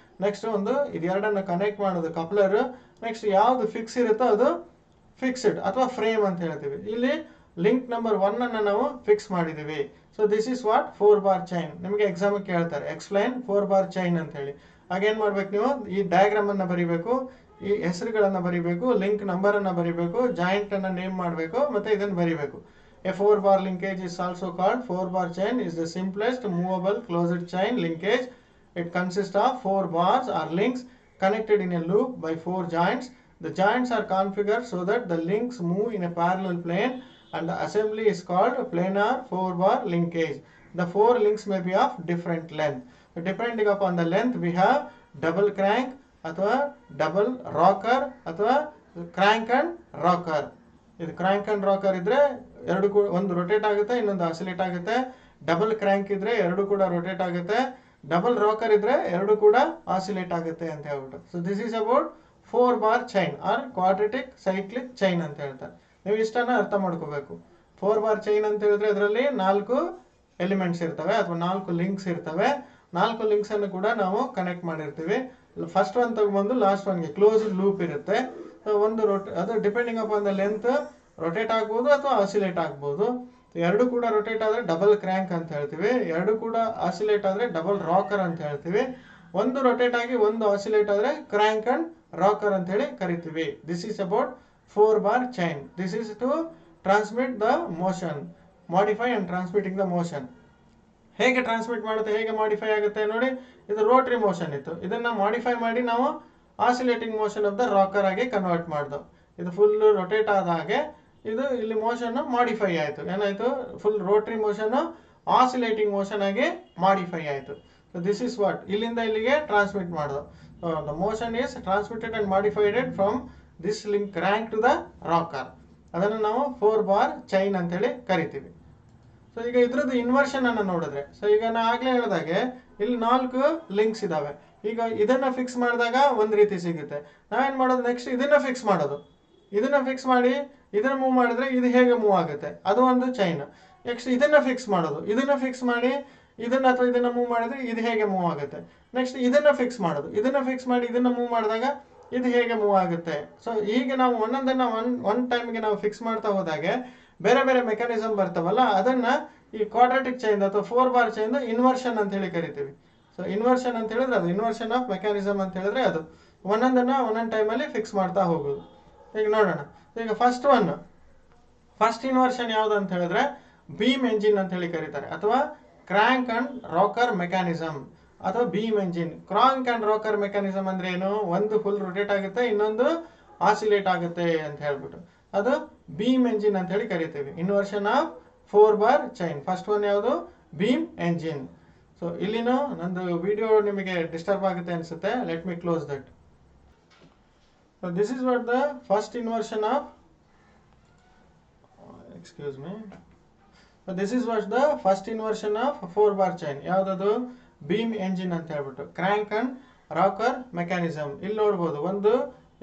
ನೆಕ್ಸ್ಟ್ ಒಂದು ಇದು ಎರಡನ್ನ ಕನೆಕ್ಟ್ ಮಾಡೋದು ಕಪ್ಲರ್. ನೆಕ್ಸ್ಟ್ ಯಾವ್ದು ಫಿಕ್ಸ್ ಇರುತ್ತೋ ಅದು ಫಿಕ್ಸ್ಡ್ ಅಥವಾ ಫ್ರೇಮ್ ಅಂತ ಹೇಳ್ತೀವಿ. ಇಲ್ಲಿ ಲಿಂಕ್ ನಂಬರ್ 1 ಅನ್ನ ನಾವು ಫಿಕ್ಸ್ ಮಾಡಿದೀವಿ. So this is what 4 bar chain. ನಿಮಗೆ ಎಕ್ಸಾಮ್ ಕೇಳ್ತಾರೆ ಎಕ್ಸ್ಪ್ಲೈನ್ 4 ಬಾರ್ ಚೈನ್ ಅಂತ ಹೇಳಿ. ಹಾಗೇನ್ ಮಾಡ್ಬೇಕು, ನೀವು ಈ ಡಯಾಗ್ರಾಮ್ ಅನ್ನ ಬರಿಬೇಕು, ಈ ಹೆಸರುಗಳನ್ನ ಬರಿಬೇಕು, ಲಿಂಕ್ ನಂಬರ್ ಅನ್ನ ಬರಿಬೇಕು, ಜಾಯಿಂಟ್ ಅನ್ನ ನೇಮ್ ಮಾಡಬೇಕು, ಮತ್ತೆ ಇದನ್ನ ಬರಿಬೇಕು. A 4 bar linkage is also called 4 bar chain is the simplest movable closed chain linkage. It consist of 4 bars or links connected in a loop by 4 joints. The joints are configured so that the links move in a parallel plane and the assembly is called planar 4 bar linkage. The 4 links may be of different length. So depending upon the length we have double crank ಅಥವಾ double rocker ಅಥವಾ crank and rocker. ಇದು crank and rocker ಇದ್ರೆ ಒಂದು rotate ಆಗುತ್ತೆ, ಇನ್ನೊಂದು oscillate ಆಗುತ್ತೆ. Double crank ಇದ್ರೆ ಎರಡು ಕೂಡ ರೊಟೇಟ್ ಆಗುತ್ತೆ. ಡಬಲ್ ರಾಕರ್ ಇದ್ರೆ ಎರಡು ಕೂಡ ಆಸಿಲೇಟ್ ಆಗುತ್ತೆ ಅಂತ ಹೇಳ್ಬಿಟ್ಟು. So this is about 4 bar chain or quadratic cyclic chain ಅಂತ ಹೇಳ್ತಾರೆ. ನೀವು ಇಷ್ಟನ್ನ ಅರ್ಥ ಮಾಡ್ಕೋಬೇಕು. 4 ಬಾರ್ ಚೈನ್ ಅಂತ ಹೇಳಿದ್ರೆ ಅದರಲ್ಲಿ 4 ಎಲಿಮೆಂಟ್ಸ್ ಇರ್ತವೆ ಅಥವಾ 4 ಲಿಂಕ್ಸ್ ಇರ್ತವೆ. 4 ಲಿಂಕ್ಸ್ ಅನ್ನು ಕೂಡ ನಾವು ಕನೆಕ್ಟ್ ಮಾಡಿರ್ತೀವಿ. ಫಸ್ಟ್ ಒನ್ ತಗೊಂಡ್ಬಂದು ಲಾಸ್ಟ್ ಒನ್ಗೆ ಕ್ಲೋಸ್ ಲೂಪ್ ಇರುತ್ತೆ. ಒಂದು ಅದು depending upon the length rotate ಆಗ್ಬೋದು ಅಥವಾ ಆಸಿಲೇಟ್ ಆಗ್ಬೋದು. ಎರಡು ಕೂಡ ರೊಟೇಟ್ ಆದ್ರೆ ಡಬಲ್ ಕ್ರ್ಯಾಂಕ್ ಅಂತ ಹೇಳ್ತೀವಿ, ಎರಡು ಕೂಡ ಆಸಿಲೇಟ್ ಆದ್ರೆ ಡಬಲ್ ರಾಕರ್ ಅಂತ ಹೇಳ್ತೀವಿ. ಒಂದು ರೊಟೇಟ್ ಆಗಿ ಒಂದು ಆಸಿಲೇಟ್ ಆದ್ರೆ ಕ್ರ್ಯಾಂಕ್ ಅಂಡ್ ರಾಕರ್ ಅಂತ ಹೇಳಿ ಕರಿತೀವಿ. This is about 4 bar chain. This is to transmit the motion, modify and transmitting the motion. ಹೇಗೆ ಟ್ರಾನ್ಸ್ಮಿಟ್ ಮಾಡುತ್ತೆ, ಹೇಗೆ ಮಾಡಿಫೈ ಆಗುತ್ತೆ ನೋಡಿ. ಇದು ರೋಟರಿ ಮೋಷನ್ ಇತ್ತು, ಇದನ್ನ ಮಾಡಿಫೈ ಮಾಡಿ ನಾವು oscillating motion of the rocker ಆಗಿ ಕನ್ವರ್ಟ್ ಮಾಡ್ದು. ಇದು ಫುಲ್ ರೊಟೇಟ್ ಆದ ಹಾಗೆ ಇದು ಇಲ್ಲಿ ಮೋಷನ್ ಮಾಡಿಫೈ ಆಯಿತು. ಏನಾಯ್ತು, full rotary motion oscillating motion ಆಗಿ ಮಾಡಿಫೈ ಆಯಿತು. ಸೊ ದಿಸ್ ಇಸ್ ವಾಟ್ ಇಲ್ಲಿಂದ ಇಲ್ಲಿಗೆ ಟ್ರಾನ್ಸ್ಮಿಟ್ ಮಾಡೋದು. The motion is transmitted and modified from this link crank to the rocker. ಅದನ್ನು ನಾವು 4 ಬಾರ್ ಚೈನ್ ಅಂತ ಹೇಳಿ ಕರಿತೀವಿ. ಸೊ ಈಗ ಇದ್ರದ್ದು ಇನ್ವರ್ಷನ್ ಅನ್ನು ನೋಡಿದ್ರೆ, ಸೊ ಈಗ ನಾ ಆಗ್ಲೇ ಹೇಳಿದಾಗೆ ಇಲ್ಲಿ 4 ಲಿಂಕ್ಸ್ ಇದಾವೆ. ಈಗ ಇದನ್ನ ಫಿಕ್ಸ್ ಮಾಡಿದಾಗ ಒಂದು ರೀತಿ ಸಿಗುತ್ತೆ. ನಾವೇನು ಮಾಡೋದು ನೆಕ್ಸ್ಟ್ ಇದನ್ನ ಫಿಕ್ಸ್ ಮಾಡೋದು. ಇದನ್ನ ಫಿಕ್ಸ್ ಮಾಡಿ ಇದನ್ನ ಮೂವ್ ಮಾಡಿದ್ರೆ ಇದು ಹೇಗೆ ಮೂವ್ ಆಗುತ್ತೆ, ಅದು ಒಂದು ಚೈನ್. ನೆಕ್ಸ್ಟ್ ಇದನ್ನ ಫಿಕ್ಸ್ ಮಾಡೋದು, ಇದನ್ನ ಫಿಕ್ಸ್ ಮಾಡಿ ಇದನ್ನ ಅಥವಾ ಇದನ್ನ ಮೂವ್ ಮಾಡಿದ್ರೆ ಇದು ಹೇಗೆ ಮೂವ್ ಆಗುತ್ತೆ. ನೆಕ್ಸ್ಟ್ ಇದನ್ನ ಫಿಕ್ಸ್ ಮಾಡೋದು, ಇದನ್ನ ಫಿಕ್ಸ್ ಮಾಡಿ ಇದನ್ನ ಮೂವ್ ಮಾಡಿದಾಗ ಇದು ಹೇಗೆ ಮೂವ್ ಆಗುತ್ತೆ. ಸೊ ಹೀಗೆ ನಾವು ಒಂದೊಂದನ್ನ ಒನ್ ಟೈಮ್ಗೆ ನಾವು ಫಿಕ್ಸ್ ಮಾಡ್ತಾ ಹೋದಾಗೆ ಬೇರೆ ಬೇರೆ ಮೆಕ್ಯಾನಿಸಮ್ ಬರ್ತಾವಲ್ಲ, ಅದನ್ನ ಈ ಕ್ವಾಡ್ರಾಟಿಕ್ ಚೈನ್ ಅಥವಾ 4 ಬಾರ್ ಚೈನ್ ಇನ್ವರ್ಷನ್ ಅಂತ ಹೇಳಿ ಕರಿತೀವಿ. ಸೊ ಇನ್ವರ್ಷನ್ ಅಂತ ಹೇಳಿದ್ರೆ ಅದು ಇನ್ವರ್ಷನ್ ಆಫ್ ಮೆಕ್ಯಾನಿಸಮ್ ಅಂತ ಹೇಳಿದ್ರೆ ಅದು ಒಂದೊಂದನ್ನ ಒಂದೊಂದು ಟೈಮಲ್ಲಿ ಫಿಕ್ಸ್ ಮಾಡ್ತಾ ಹೋಗೋದು. ಈಗ ನೋಡೋಣ. ಈಗ ಫಸ್ಟ್ ಇನ್ವರ್ಷನ್ ಯಾವುದು ಅಂತ ಹೇಳಿದ್ರೆ ಬೀಮ್ ಎಂಜಿನ್ ಅಂತ ಹೇಳಿ ಕರೀತಾರೆ, ಅಥವಾ ಕ್ರ್ಯಾಂಕ್ ಅಂಡ್ ರಾಕರ್ ಮೆಕ್ಯಾನಿಸಮ್ ಅಥವಾ beam engine. Crank and rocker mechanism ಅಂದ್ರೆ ಏನು, ಒಂದು ಫುಲ್ ರೊಟೇಟ್ ಆಗುತ್ತೆ, ಇನ್ನೊಂದು ಆಸಿಲೇಟ್ ಆಗುತ್ತೆ ಅಂತ ಹೇಳ್ಬಿಟ್ಟು ಅದು ಬೀಮ್ ಎಂಜಿನ್ ಅಂತ ಹೇಳಿ ಕರಿತೀವಿ. Inversion of 4 bar chain. First one ಯಾವುದು, ಬೀಮ್ ಎಂಜಿನ್. ಸೊ ಇಲ್ಲಿನೂ ನಂದು ವಿಡಿಯೋ ನಿಮಗೆ ಡಿಸ್ಟರ್ಬ್ ಆಗುತ್ತೆ ಅನ್ಸುತ್ತೆ. Let me close that. So this is what the first inversion of So this is what the first inversion of 4 bar chain. ಯಾವ್ದದು, beam engine ಅಂತ ಹೇಳ್ಬಿಟ್ಟು crank and rocker mechanism. ಇಲ್ಲಿ ನೋಡ್ಬೋದು, ಒಂದು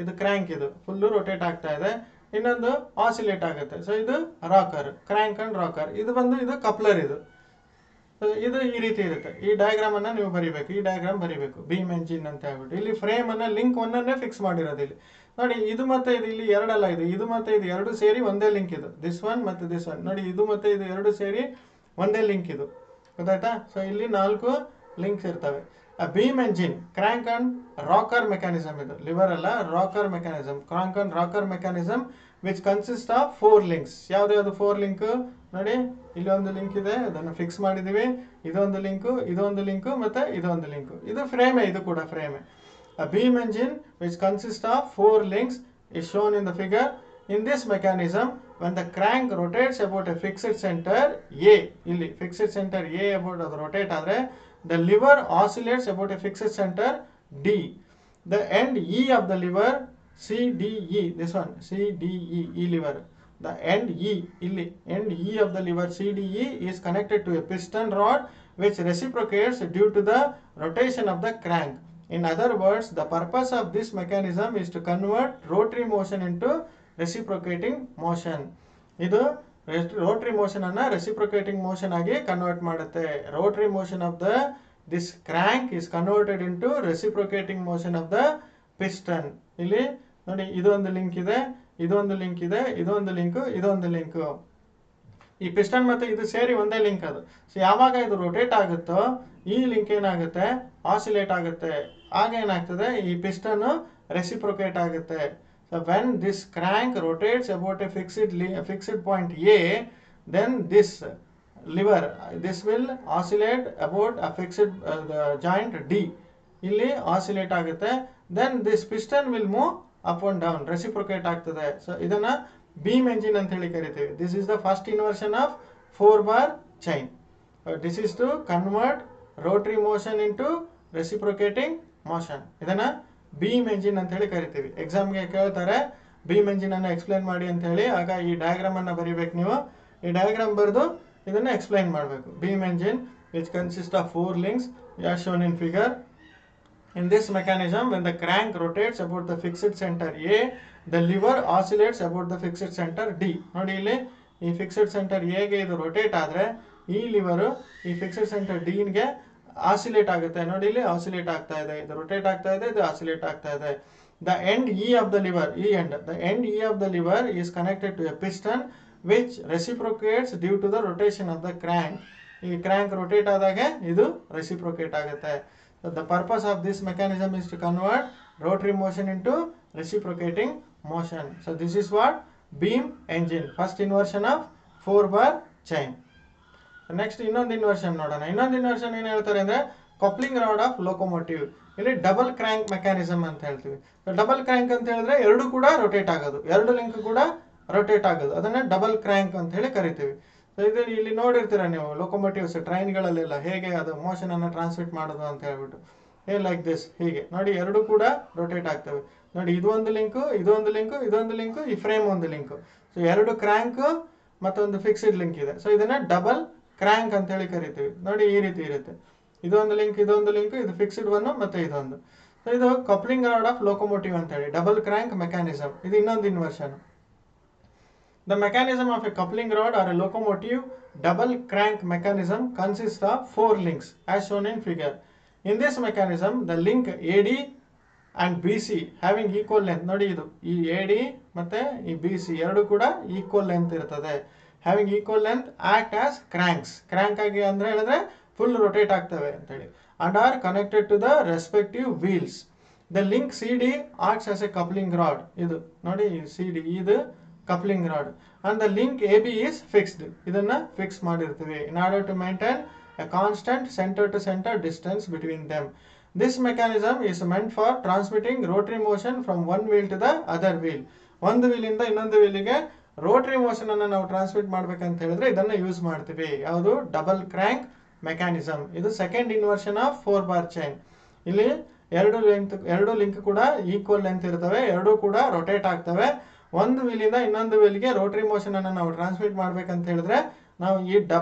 ಇದು ಕ್ರ್ಯಾಂಕ್, ಇದು ಫುಲ್ ರೊಟೇಟ್ ಆಗ್ತಾ ಇದೆ, ಇನ್ನೊಂದು ಆಸಿಲೇಟ್ ಆಗುತ್ತೆ. ಸೊ ಇದು ರಾಕರ್, ಕ್ರ್ಯಾಂಕ್ ಅಂಡ್ ರಾಕರ್. ಇದು ಬಂದು ಇದು ಕಪ್ಲರ್. ಇದು ಈ ರೀತಿ ಇರುತ್ತೆ. ಈ ಡಯಾಗ್ರಾಮ್ ಅನ್ನ ನೀವು ಬರಿಬೇಕು, ಈ ಡಯಾಗ್ರಾಮ್ ಬರಿಬೇಕು, ಬೀಮ್ ಎಂಜಿನ್ ಅಂತ ಹೇಳ್ಬಿಟ್ಟು. ಇಲ್ಲಿ ಫ್ರೇಮ್ ಅನ್ನ ಲಿಂಕ್ ಒಂದನ್ನೇ ಫಿಕ್ಸ್ ಮಾಡಿರೋದು. ಇಲ್ಲಿ ನೋಡಿ, ಇದು ಮತ್ತೆ ಇದು ಇಲ್ಲಿ ಎರಡಲ್ಲ, ಇದು ಮತ್ತೆ ಇದು ಎರಡು ಸೇರಿ ಒಂದೇ ಲಿಂಕ್. ಇದು ದಿಸ್ ಒನ್ ಮತ್ತೆ ದಿಸ್ ಒನ್ ನೋಡಿ, ಇದು ಮತ್ತೆ ಇದು ಎರಡು ಸೇರಿ ಒಂದೇ ಲಿಂಕ್. ಇದು ಗೊತ್ತಾಯ್ತಾ. ಸೊ ಇಲ್ಲಿ 4 ಲಿಂಕ್ಸ್ ಇರ್ತವೆ. Beam engine crank and rocker mechanism. ಇದು ಲಿವರ್ ಅಲ್ಲ, rocker mechanism, crank and rocker mechanism which consist of 4 links. ಯಾವ್ದು 4 ಲಿಂಕ್ ನೋಡಿ, ಇಲ್ಲಿ ಒಂದು ಲಿಂಕ್ ಇದೆ, ಅದನ್ನು ಫಿಕ್ಸ್ ಮಾಡಿದೀವಿ. ಇದೊಂದು ಲಿಂಕು, ಇದೊಂದು ಲಿಂಕು, ಮತ್ತೆ ಇದೊಂದು ಲಿಂಕು. ಇದು ಫ್ರೇಮೇ, ಇದು ಕೂಡ ಫ್ರೇಮೇ. A beam engine which consists of 4 links is shown in the figure. In this mechanism, when the crank rotates about a fixed center A, ಇಲ್ಲಿ fixed center A about ಅದು rotate ಆದರೆ, the lever oscillates about a fixed center D. The end E of the lever CDE, this one CDE, E lever. The end E, ಇಲ್ಲಿ end E of the lever CDE is connected to a piston rod which reciprocates due to the rotation of the crank. In other words, the purpose of this mechanism is to convert rotary motion into reciprocating motion. ಇದು rotary motion ಅನ್ನ reciprocating motion ಆಗಿ convert ಮಾಡುತ್ತೆ. Rotary motion of this crank is converted into reciprocating motion of the piston. ಇಲ್ಲಿ ನೋಡಿ, ಇದೊಂದು link ಇದೆ, ಇದೊಂದು link ಇದೆ, ಇದೊಂದು ಲಿಂಕ್, ಇದೊಂದು ಲಿಂಕ್. ಈ ಪಿಸ್ಟನ್ ಮತ್ತೆ ಇದು ಸೇರಿ ಒಂದೇ ಲಿಂಕ್ ಅದು. ಸೊ ಯಾವಾಗ ಇದು ರೊಟೇಟ್ ಆಗುತ್ತೋ ಈ ಲಿಂಕ್ ಏನಾಗುತ್ತೆ, ಆಸಿಲೇಟ್ ಆಗುತ್ತೆ. ಆಗ ಏನಾಗ್ತದೆ, ಈ ಪಿಸ್ಟನ್ ರೆಸಿಪ್ರೊಕೇಟ್ ಆಗುತ್ತೆ. So when this crank rotates about a fixed point A, then this liver, this will oscillate about a fixed joint D. ಇಲ್ಲಿ ಆಸಿಲೇಟ್ ಆಗುತ್ತೆ. then this piston will move up and down, reciprocate ಆಗ್ತದೆ. So ಇದನ್ನ beam engine ಅಂತ ಹೇಳಿ ಕರಿತೀವಿ. this is the first inversion of 4 bar chain. this is to convert rotary motion into reciprocating motion. ಇದನ್ನ beam engine ಅಂತ ಹೇಳಿ ಕರಿತೀವಿ. ಎಕ್ಸಾಮ್ಗೆ ಕೇಳ್ತಾರೆ ಬೀಮ್ ಎಂಜಿನ್ ಅನ್ನ ಎಕ್ಸ್ಪ್ಲೈನ್ ಮಾಡಿ ಅಂತ ಹೇಳಿ. ಆಗ ಈ ಡಯಾಗ್ರಾಮ್ ಅನ್ನ ಬರೀಬೇಕು ನೀವು. ಈ ಡಯಾಗ್ರಾಮ್ ಬರೆದು ಇದನ್ನ ಎಕ್ಸ್ಪ್ಲೈನ್ ಮಾಡಬೇಕು. Beam engine which consists of 4 links as shown in figure. In this mechanism, when the crank rotates about the fixed center A, the lever oscillates about the fixed center D. ನೋಡಿ ಇಲ್ಲಿ ಈ fixed centre A ಗೆ ಇದು rotate ಆದ್ರೆ ಈ liver ಈ fixed centre D ಗೆ oscillate ಆಗುತ್ತೆ. ನೋಡಿ ಇಲ್ಲಿ ಆಸಿಲೇಟ್ ಆಗ್ತಾ ಇದೆ, ಇದು ರೊಟೇಟ್ ಆಗ್ತಾ ಇದೆ, ಇದು ಆಸಿಲೇಟ್ ಆಗ್ತಾ ಇದೆ. The end E of the lever, the end E of the lever is connected to a piston which reciprocates due to the rotation of the crank. ಈ ಕ್ರ್ಯಾಂಕ್ ರೊಟೇಟ್ ಆದಾಗ ಇದು ರೆಸಿಪ್ರೊಕೇಟ್ ಆಗುತ್ತೆ. So the purpose of this mechanism is to convert rotary motion into reciprocating motion. So this is what beam engine, first inversion of 4 bar chain. Next ಇನ್ನೊಂದು inversion ನೋಡೋಣ. ಇನ್ನೊಂದು inversion ಏನು ಹೇಳ್ತಾರೆ ಅಂದ್ರೆ coupling rod of locomotive. ಇಲ್ಲಿ double crank mechanism ಅಂತ ಹೇಳ್ತೀವಿ. Double crank ಅಂತ ಹೇಳಿದ್ರೆ ಎರಡು ಕೂಡ ರೊಟೇಟ್ ಆಗೋದು, ಎರಡು ಲಿಂಕ್ ಕೂಡ ರೊಟೇಟ್ ಆಗೋದು, ಅದನ್ನ ಡಬಲ್ ಕ್ರ್ಯಾಂಕ್ ಅಂತ ಹೇಳಿ ಕರಿತೀವಿ. ಇದು ಇಲ್ಲಿ ನೋಡಿರ್ತೀರ ನೀವು ಲೋಕೋಮೋಟಿವ್ಸ್ ಟ್ರೈನ್ಗಳಲ್ಲೆಲ್ಲ ಹೇಗೆ ಅದು ಮೋಷನ್ ಅನ್ನ ಟ್ರಾನ್ಸ್ಮಿಟ್ ಮಾಡೋದು ಅಂತ ಹೇಳ್ಬಿಟ್ಟು. ಲೈಕ್ ದಿಸ್, ಹೀಗೆ ನೋಡಿ ಎರಡು ಕೂಡ ರೊಟೇಟ್ ಆಗ್ತವೆ. ನೋಡಿ ಇದೊಂದು ಲಿಂಕ್, ಇದೊಂದು ಲಿಂಕ್, ಇದೊಂದು ಲಿಂಕ್, ಈ ಫ್ರೇಮ್ ಒಂದು ಲಿಂಕ್. ಸೊ ಎರಡು ಕ್ರ್ಯಾಂಕ್ ಮತ್ತೊಂದು ಫಿಕ್ಸ್ಡ್ ಲಿಂಕ್ ಇದೆ. ಸೊ ಇದನ್ನ ಡಬಲ್ ಕ್ರ್ಯಾಂಕ್ ಅಂತ ಹೇಳಿ ಕರಿತೀವಿ. ನೋಡಿ ಈ ರೀತಿ ಇರುತ್ತೆ. ಇದೊಂದು ಲಿಂಕ್, ಇದೊಂದು ಲಿಂಕ್, ಇದು ಫಿಕ್ಸ್ಡ್ ಒನ್, ಮತ್ತೆ ಇದೊಂದು. ಸೊ ಇದು ಕಪ್ಲಿಂಗ್ ರಾಡ್ ಆಫ್ ಲೋಕೋಮೋಟಿವ್ ಅಂತ ಹೇಳಿ, ಡಬಲ್ ಕ್ರ್ಯಾಂಕ್ ಮೆಕ್ಯಾನಿಸಮ್. ಇದು ಇನ್ನೊಂದು inversion. The mechanism of a coupling rod or a locomotive double crank mechanism consists of 4 links as shown in figure. In this mechanism, the link AD and BC having equal length. ನೋಡಿ ಇದು ಈ AD ಮತ್ತೆ ಈ BC ಎರಡು ಕೂಡ equal length ಇರ್ತದೆ. Having equal length act as cranks. Crank ಆಗಿ ಅಂದ್ರೆ ಹೇಳಿದ್ರೆ ಫುಲ್ ರೊಟೇಟ್ ಆಗ್ತವೆ ಅಂತ ಹೇಳಿ. And are connected to the respective wheels. The link CD acts as a coupling rod. ಇದು ನೋಡಿ CD ಇದು coupling rod, and the link AB is fixed. ಇದನ್ನ ಫಿಕ್ಸ್ ಮಾಡಿರ್ತೀವಿ in order to maintain a constant center to center distance between them. This mechanism is meant for transmitting rotary motion from one wheel to the other wheel. ಒಂದು wheel ಇಂದ ಇನ್ನೊಂದು wheel ಗೆ Rotary motion ಅನ್ನು ನಾವು transmit ಮಾಡ್ಬೇಕಂತ ಹೇಳಿದ್ರೆ ಇದನ್ನ use ಮಾಡ್ತೀವಿ. ಯಾವುದು? Double crank mechanism. ಇದು second inversion of 4 bar chain. ಇಲ್ಲಿ ಎರಡು ಲಿಂಕ್ ಕೂಡ ಈಕ್ವಲ್ ಲೆಂತ್ ಇರ್ತವೆ, ಎರಡು ಕೂಡ ರೊಟೇಟ್ ಆಗ್ತವೆ. ಒಂದು ವೀಲಿಂದ ಇನ್ನೊಂದು ವೀಲ್ಗೆ ರೋಟರಿ ಮೋಷನ್ ಅನ್ನು ನಾವು ಟ್ರಾನ್ಸ್ಮಿಟ್ ಮಾಡ್ಬೇಕಂತ ಹೇಳಿದ್ರೆ ನಾವು ಈ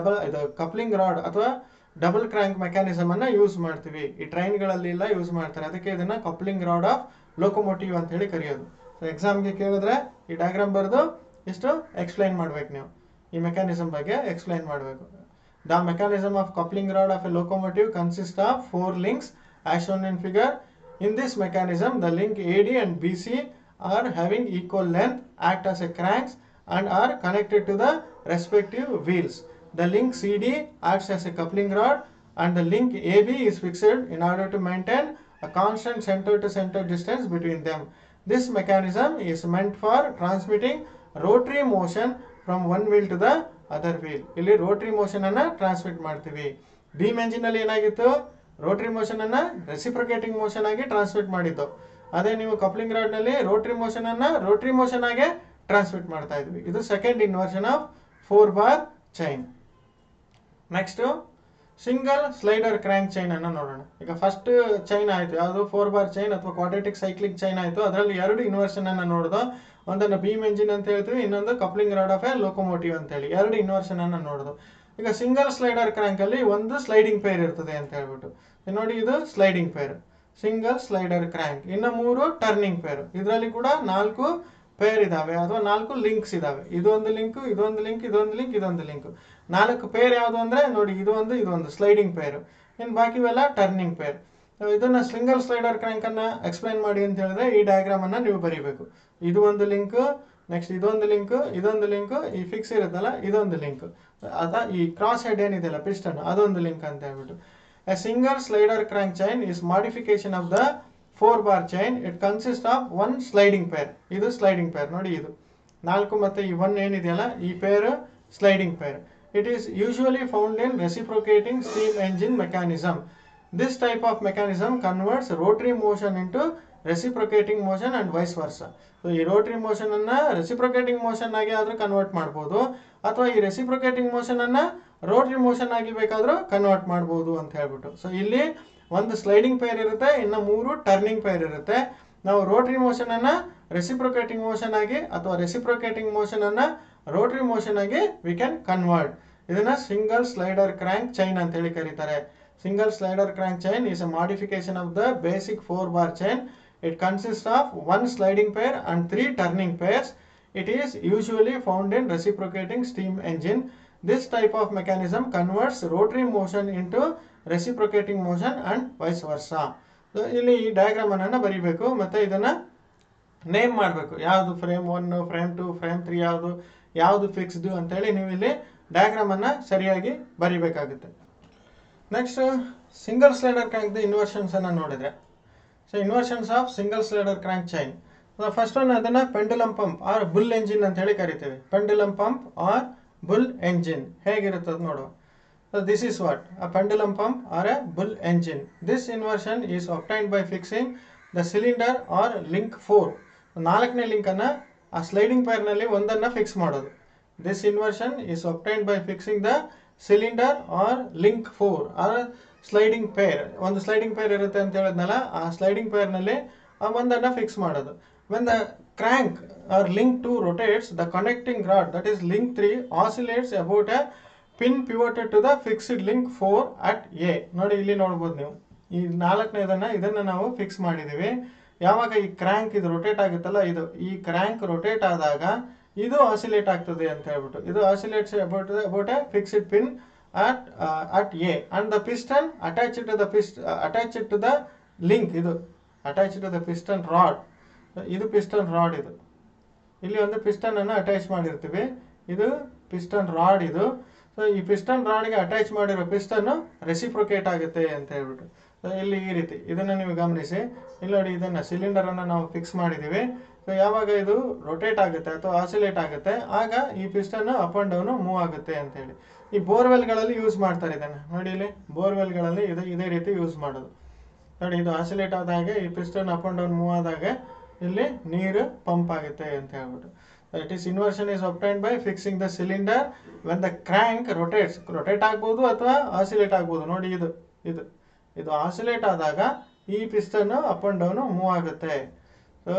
ಇದು ಕಪ್ಲಿಂಗ್ ರಾಡ್ ಅಥವಾ ಡಬಲ್ ಕ್ರ್ಯಾಂಕ್ ಮೆಕ್ಯಾನಿಸಮ್ ಅನ್ನ ಯೂಸ್ ಮಾಡ್ತೀವಿ. ಈ ಟ್ರೈನ್ಗಳಲ್ಲಿ ಎಲ್ಲ ಯೂಸ್ ಮಾಡ್ತಾರೆ, ಅದಕ್ಕೆ ಇದನ್ನ ಕಪ್ಲಿಂಗ್ ರಾಡ್ ಆಫ್ ಲೋಕೋಮೋಟಿವ್ ಅಂತ ಹೇಳಿ ಕರೆಯೋದು. ಸೊ ಎಕ್ಸಾಮ್ಗೆ ಕೇಳಿದ್ರೆ ಈ ಡಯಾಗ್ರಾಮ್ ಬರೆದು ಇಷ್ಟು ಎಕ್ಸ್ಪ್ಲೈನ್ ಮಾಡ್ಬೇಕು, ನೀವು ಈ ಮೆಕ್ಯಾನಿಸಮ್ ಬಗ್ಗೆ ಎಕ್ಸ್ಪ್ಲೈನ್ ಮಾಡಬೇಕು. The mechanism of coupling rod of A locomotive consist of 4 links as shown in figure. In this mechanism, the link AD and BC are having equal length, act as a cranks, and are connected to the respective wheels. The link CD acts as a coupling rod, and the link AB is fixed in order to maintain a constant center to center distance between them. This mechanism is meant for transmitting rotary motion from one wheel to the other wheel. ಇಲ್ಲಿ Rotary motion ಅನ್ನ transmit ಮಾಡ್ತೀವಿ. Beam engine ಅಲ್ಲಿ ಏನಾಗಿತ್ತು? Rotary motion ಅನ್ನ reciprocating motion ಆಗಿ transmit ಮಾಡಿದ್ದು. ಅದೇ ನೀವು ಕಪ್ಲಿಂಗ್ ರಾಡ್ ನಲ್ಲಿ ರೋಟರಿ ಮೋಷನ್ ಅನ್ನ ರೋಟರಿ ಮೋಷನ್ ಆಗಿ ಟ್ರಾನ್ಸ್ಮಿಟ್ ಮಾಡ್ತಾ ಇದ್ವಿ. ಇದು second inversion of 4 bar chain. Next single slider crank chain ಅನ್ನ ನೋಡೋಣ. ಈಗ ಫಸ್ಟ್ ಚೈನ್ ಆಯ್ತು, ಯಾವುದು? 4 ಬಾರ್ ಚೈನ್ ಅಥವಾ ಕ್ವಾಡ್ರಾಟಿಕ್ ಸೈಕ್ಲಿಕ್ ಚೈನ್ ಆಯ್ತು. ಅದರಲ್ಲಿ ಎರಡು ಇನ್ವರ್ಷನ್ ಅನ್ನ ನೋಡಿದು. ಒಂದನ್ನು ಬೀಮ್ ಎಂಜಿನ್ ಅಂತ ಹೇಳ್ತೀವಿ, ಇನ್ನೊಂದು coupling rod of A locomotive ಅಂತ ಹೇಳಿ ಎರಡು ಇನ್ವರ್ಷನ್ ಅನ್ನ ನೋಡಿದು. ಈಗ ಸಿಂಗಲ್ ಸ್ಲೈಡರ್ ಕ್ರ್ಯಾಂಕ್ ಅಲ್ಲಿ ಒಂದು ಸ್ಲೈಡಿಂಗ್ ಪೇರ್ ಇರ್ತದೆ ಅಂತ ಹೇಳ್ಬಿಟ್ಟು ನೋಡಿ, ಇದು sliding pair single slider crank. ಇನ್ನು 3 ಟರ್ನಿಂಗ್ ಪೇರ್. ಇದರಲ್ಲಿ ಕೂಡ 4 ಪೇರ್ ಇದಾವೆ ಅಥವಾ 4 ಲಿಂಕ್ಸ್ ಇದಾವೆ. ಇದೊಂದು ಲಿಂಕ್, ಇದೊಂದು ಲಿಂಕ್, ಇದೊಂದು ಲಿಂಕ್, ಇದೊಂದು ಲಿಂಕ್. 4 ಪೇರ್ ಯಾವುದು ಅಂದ್ರೆ ನೋಡಿ, ಇದೊಂದು ಸ್ಲೈಡಿಂಗ್ ಪೇರ್. ಇನ್ನು ಬಾಕಿವೆಲ್ಲ ಟರ್ನಿಂಗ್ ಪೇರ್. ಇದನ್ನ ಸಿಂಗಲ್ ಸ್ಲೈಡರ್ ಕ್ರ್ಯಾಂಕ್ ಅನ್ನ ಎಕ್ಸ್ಪ್ಲೈನ್ ಮಾಡಿ ಅಂತ ಹೇಳಿದ್ರೆ ಈ ಡಯಾಗ್ರಾಮ್ ಅನ್ನ ನೀವು ಬರೀಬೇಕು. ಇದು ಒಂದು ಲಿಂಕ್, ನೆಕ್ಸ್ಟ್ ಇದೊಂದು ಲಿಂಕ್, ಇದೊಂದು ಲಿಂಕ್, ಈ ಫಿಕ್ಸ್ ಇರುತ್ತಲ್ಲ ಇದೊಂದು ಲಿಂಕ್, ಈ ಕ್ರಾಸ್ ಹೆಡ್ ಏನಿದೆಯಲ್ಲ ಪಿಸ್ಟನ್ ಅದೊಂದು ಲಿಂಕ್ ಅಂತ ಹೇಳ್ಬಿಟ್ಟು. A single slider crank chain is modification of the 4 bar chain. It consists of one sliding pair. ಇದು ಸ್ಲೈಡಿಂಗ್ ಪೇರ್ ನೋಡಿ, ಇದು 4 ಮತ್ತೆ ಈ 1 ಏನಿದೆಯಲ್ಲ ಈ pair sliding pair. It is usually found in reciprocating steam engine mechanism. This type of mechanism converts rotary motion into reciprocating motion and vice versa. So ಈ Rotary motion ಅನ್ನ reciprocating motion ಆಗಿ ಆದ್ರೂ ಕನ್ವರ್ಟ್ ಮಾಡಬಹುದು, ಅಥವಾ ಈ reciprocating motion ಅನ್ನ Rotary motion ಆಗಿ ಬೇಕಾದ್ರೂ ಕನ್ವರ್ಟ್ ಮಾಡಬಹುದು ಅಂತ ಹೇಳ್ಬಿಟ್ಟು. ಸೊ ಇಲ್ಲಿ ಒಂದು ಸ್ಲೈಡಿಂಗ್ ಪೇರ್ ಇರುತ್ತೆ, ಇನ್ನು 3 ಟರ್ನಿಂಗ್ ಪೇರ್ ಇರುತ್ತೆ. ನಾವು ರೋಟರಿ ಮೋಷನ್ ಅನ್ನ ರೆಸಿಪ್ರೊಕೇಟಿಂಗ್ ಮೋಷನ್ ಆಗಿ ಅಥವಾ ರೆಸಿಪ್ರೊಕೇಟಿಂಗ್ ಮೋಷನ್ ಅನ್ನ ರೋಟರಿ ಮೋಷನ್ ಆಗಿ ವಿ ಕ್ಯಾನ್ ಕನ್ವರ್ಟ್. ಇದನ್ನ ಸಿಂಗಲ್ ಸ್ಲೈಡರ್ ಕ್ರ್ಯಾಂಕ್ ಚೈನ್ ಅಂತ ಹೇಳಿ ಕರೀತಾರೆ. Single slider crank chain is a modification of the basic 4 bar chain. It consists of 1 sliding pair and 3 turning pairs. It is usually found in reciprocating steam engine. This type of mechanism converts rotary motion into reciprocating motion and vice versa. So ಇಲ್ಲಿ ಈ diagram ಅನ್ನ ಬರೀಬೇಕು, ಮತ್ತೆ ಇದನ್ನ name ಮಾಡಬೇಕು. ಯಾವುದು frame 1, frame 2, frame 3, ಯಾವುದು fixed ಅಂತ ಹೇಳಿ ನೀವು ಇಲ್ಲಿ ಡಯಾಗ್ರಾಮ್ ಅನ್ನ ಸರಿಯಾಗಿ ಬರೀಬೇಕಾಗುತ್ತೆ. Next single slider crank inversions ಅನ್ನ ನೋಡಿದ್ರೆ, so inversions of single slider crank chain. First one ಅದನ್ನ pendulum pump or bull engine ಅಂತ ಹೇಳಿ ಕರಿತೀವಿ. Pendulum pump or bull engine ಹೇಗಿರುತ್ತದೆ ನೋಡುವ. So this is what a pendulum pump or a bull engine. This inversion is obtained by fixing the cylinder or link 4. ನಾಲ್ಕನೇ link ಅನ್ನ ಆ sliding peer ನಲ್ಲಿ ಒಂದನ್ನ ಫಿಕ್ಸ್ ಮಾಡೋದು. This inversion is obtained by fixing the cylinder or link 4 or sliding pair. ಒಂದು sliding pair ಇರುತ್ತೆ ಅಂತ ಹೇಳಿದ್ನಲ್ಲ, ಆ ಸ್ಲೈಡಿಂಗ್ ಪೇರ್ ನಲ್ಲಿ ಒಂದನ್ನ ಫಿಕ್ಸ್ ಮಾಡೋದು. When the crank or link 2 rotates, the connecting rod, that is link 3, oscillates about a pin pivoted to the fixed link 4 at A. ನೋಡಿ ಇಲ್ಲಿ ನೋಡ್ಬೋದು ನೀವು, ಈ 4ನೇದನ್ನ ಇದನ್ನ ನಾವು ಫಿಕ್ಸ್ ಮಾಡಿದೀವಿ. ಯಾವಾಗ ಈ ಕ್ರ್ಯಾಂಕ್ ಇದು ರೊಟೇಟ್ ಆಗುತ್ತಲ್ಲ, ಈ ಕ್ರ್ಯಾಂಕ್ ರೊಟೇಟ್ ಆದಾಗ ಇದು ಆಸಿಲೇಟ್ ಆಗ್ತದೆ ಅಂತ ಹೇಳ್ಬಿಟ್ಟು, ಇದು oscillates about a fixed pin at A and the piston attached to the link, ಇದು attached to the piston rod. ಇದು ಪಿಸ್ಟನ್ ರಾಡ್, ಇದು ಇಲ್ಲಿ ಒಂದು ಪಿಸ್ಟನ್ ಅನ್ನು ಅಟ್ಯಾಚ್ ಮಾಡಿರ್ತೀವಿ, ಇದು ಪಿಸ್ಟನ್ ರಾಡ್ ಇದು. ಸೊ ಈ ಪಿಸ್ಟನ್ ರಾಡ್ಗೆ ಅಟ್ಯಾಚ್ ಮಾಡಿರೋ ಪಿಸ್ಟನ್ ರೆಸಿಪ್ರೊಕೇಟ್ ಆಗುತ್ತೆ ಅಂತ ಹೇಳ್ಬಿಟ್ಟು. ಸೊ ಇಲ್ಲಿ ಈ ರೀತಿ ಇದನ್ನು ನೀವು ಗಮನಿಸಿ, ಇಲ್ಲಿ ನೋಡಿ ಇದನ್ನು ಸಿಲಿಂಡರನ್ನು ನಾವು ಫಿಕ್ಸ್ ಮಾಡಿದ್ದೀವಿ. ಸೊ ಯಾವಾಗ ಇದು ರೊಟೇಟ್ ಆಗುತ್ತೆ ಅಥವಾ ಆಸಿಲೇಟ್ ಆಗುತ್ತೆ ಆಗ ಈ piston up and down move ಆಗುತ್ತೆ ಅಂತೇಳಿ. ಈ ಬೋರ್ವೆಲ್ಗಳಲ್ಲಿ ಯೂಸ್ ಮಾಡ್ತಾರೆ ಇದನ್ನು. ನೋಡಿ ಇಲ್ಲಿ ಬೋರ್ವೆಲ್ಗಳಲ್ಲಿ ಇದೇ ರೀತಿ ಯೂಸ್ ಮಾಡೋದು. ನೋಡಿ ಇದು ಆಸಿಲೇಟ್ ಆದಾಗ ಈ piston up and down move ಆದಾಗ ಇಲ್ಲಿ ನೀರು ಪಂಪ್ ಆಗುತ್ತೆ ಅಂತ ಹೇಳ್ಬಿಟ್ಟು. It is inversion is obtained by fixing the cylinder when the crank rotates. Rotate ಆಗ್ಬೋದು ಅಥವಾ ಆಸಿಲೇಟ್ ಆಗ್ಬೋದು. ನೋಡಿ ಇದು ಆಸಿಲೇಟ್ ಆದಾಗ ಈ piston up and down move ಆಗುತ್ತೆ. So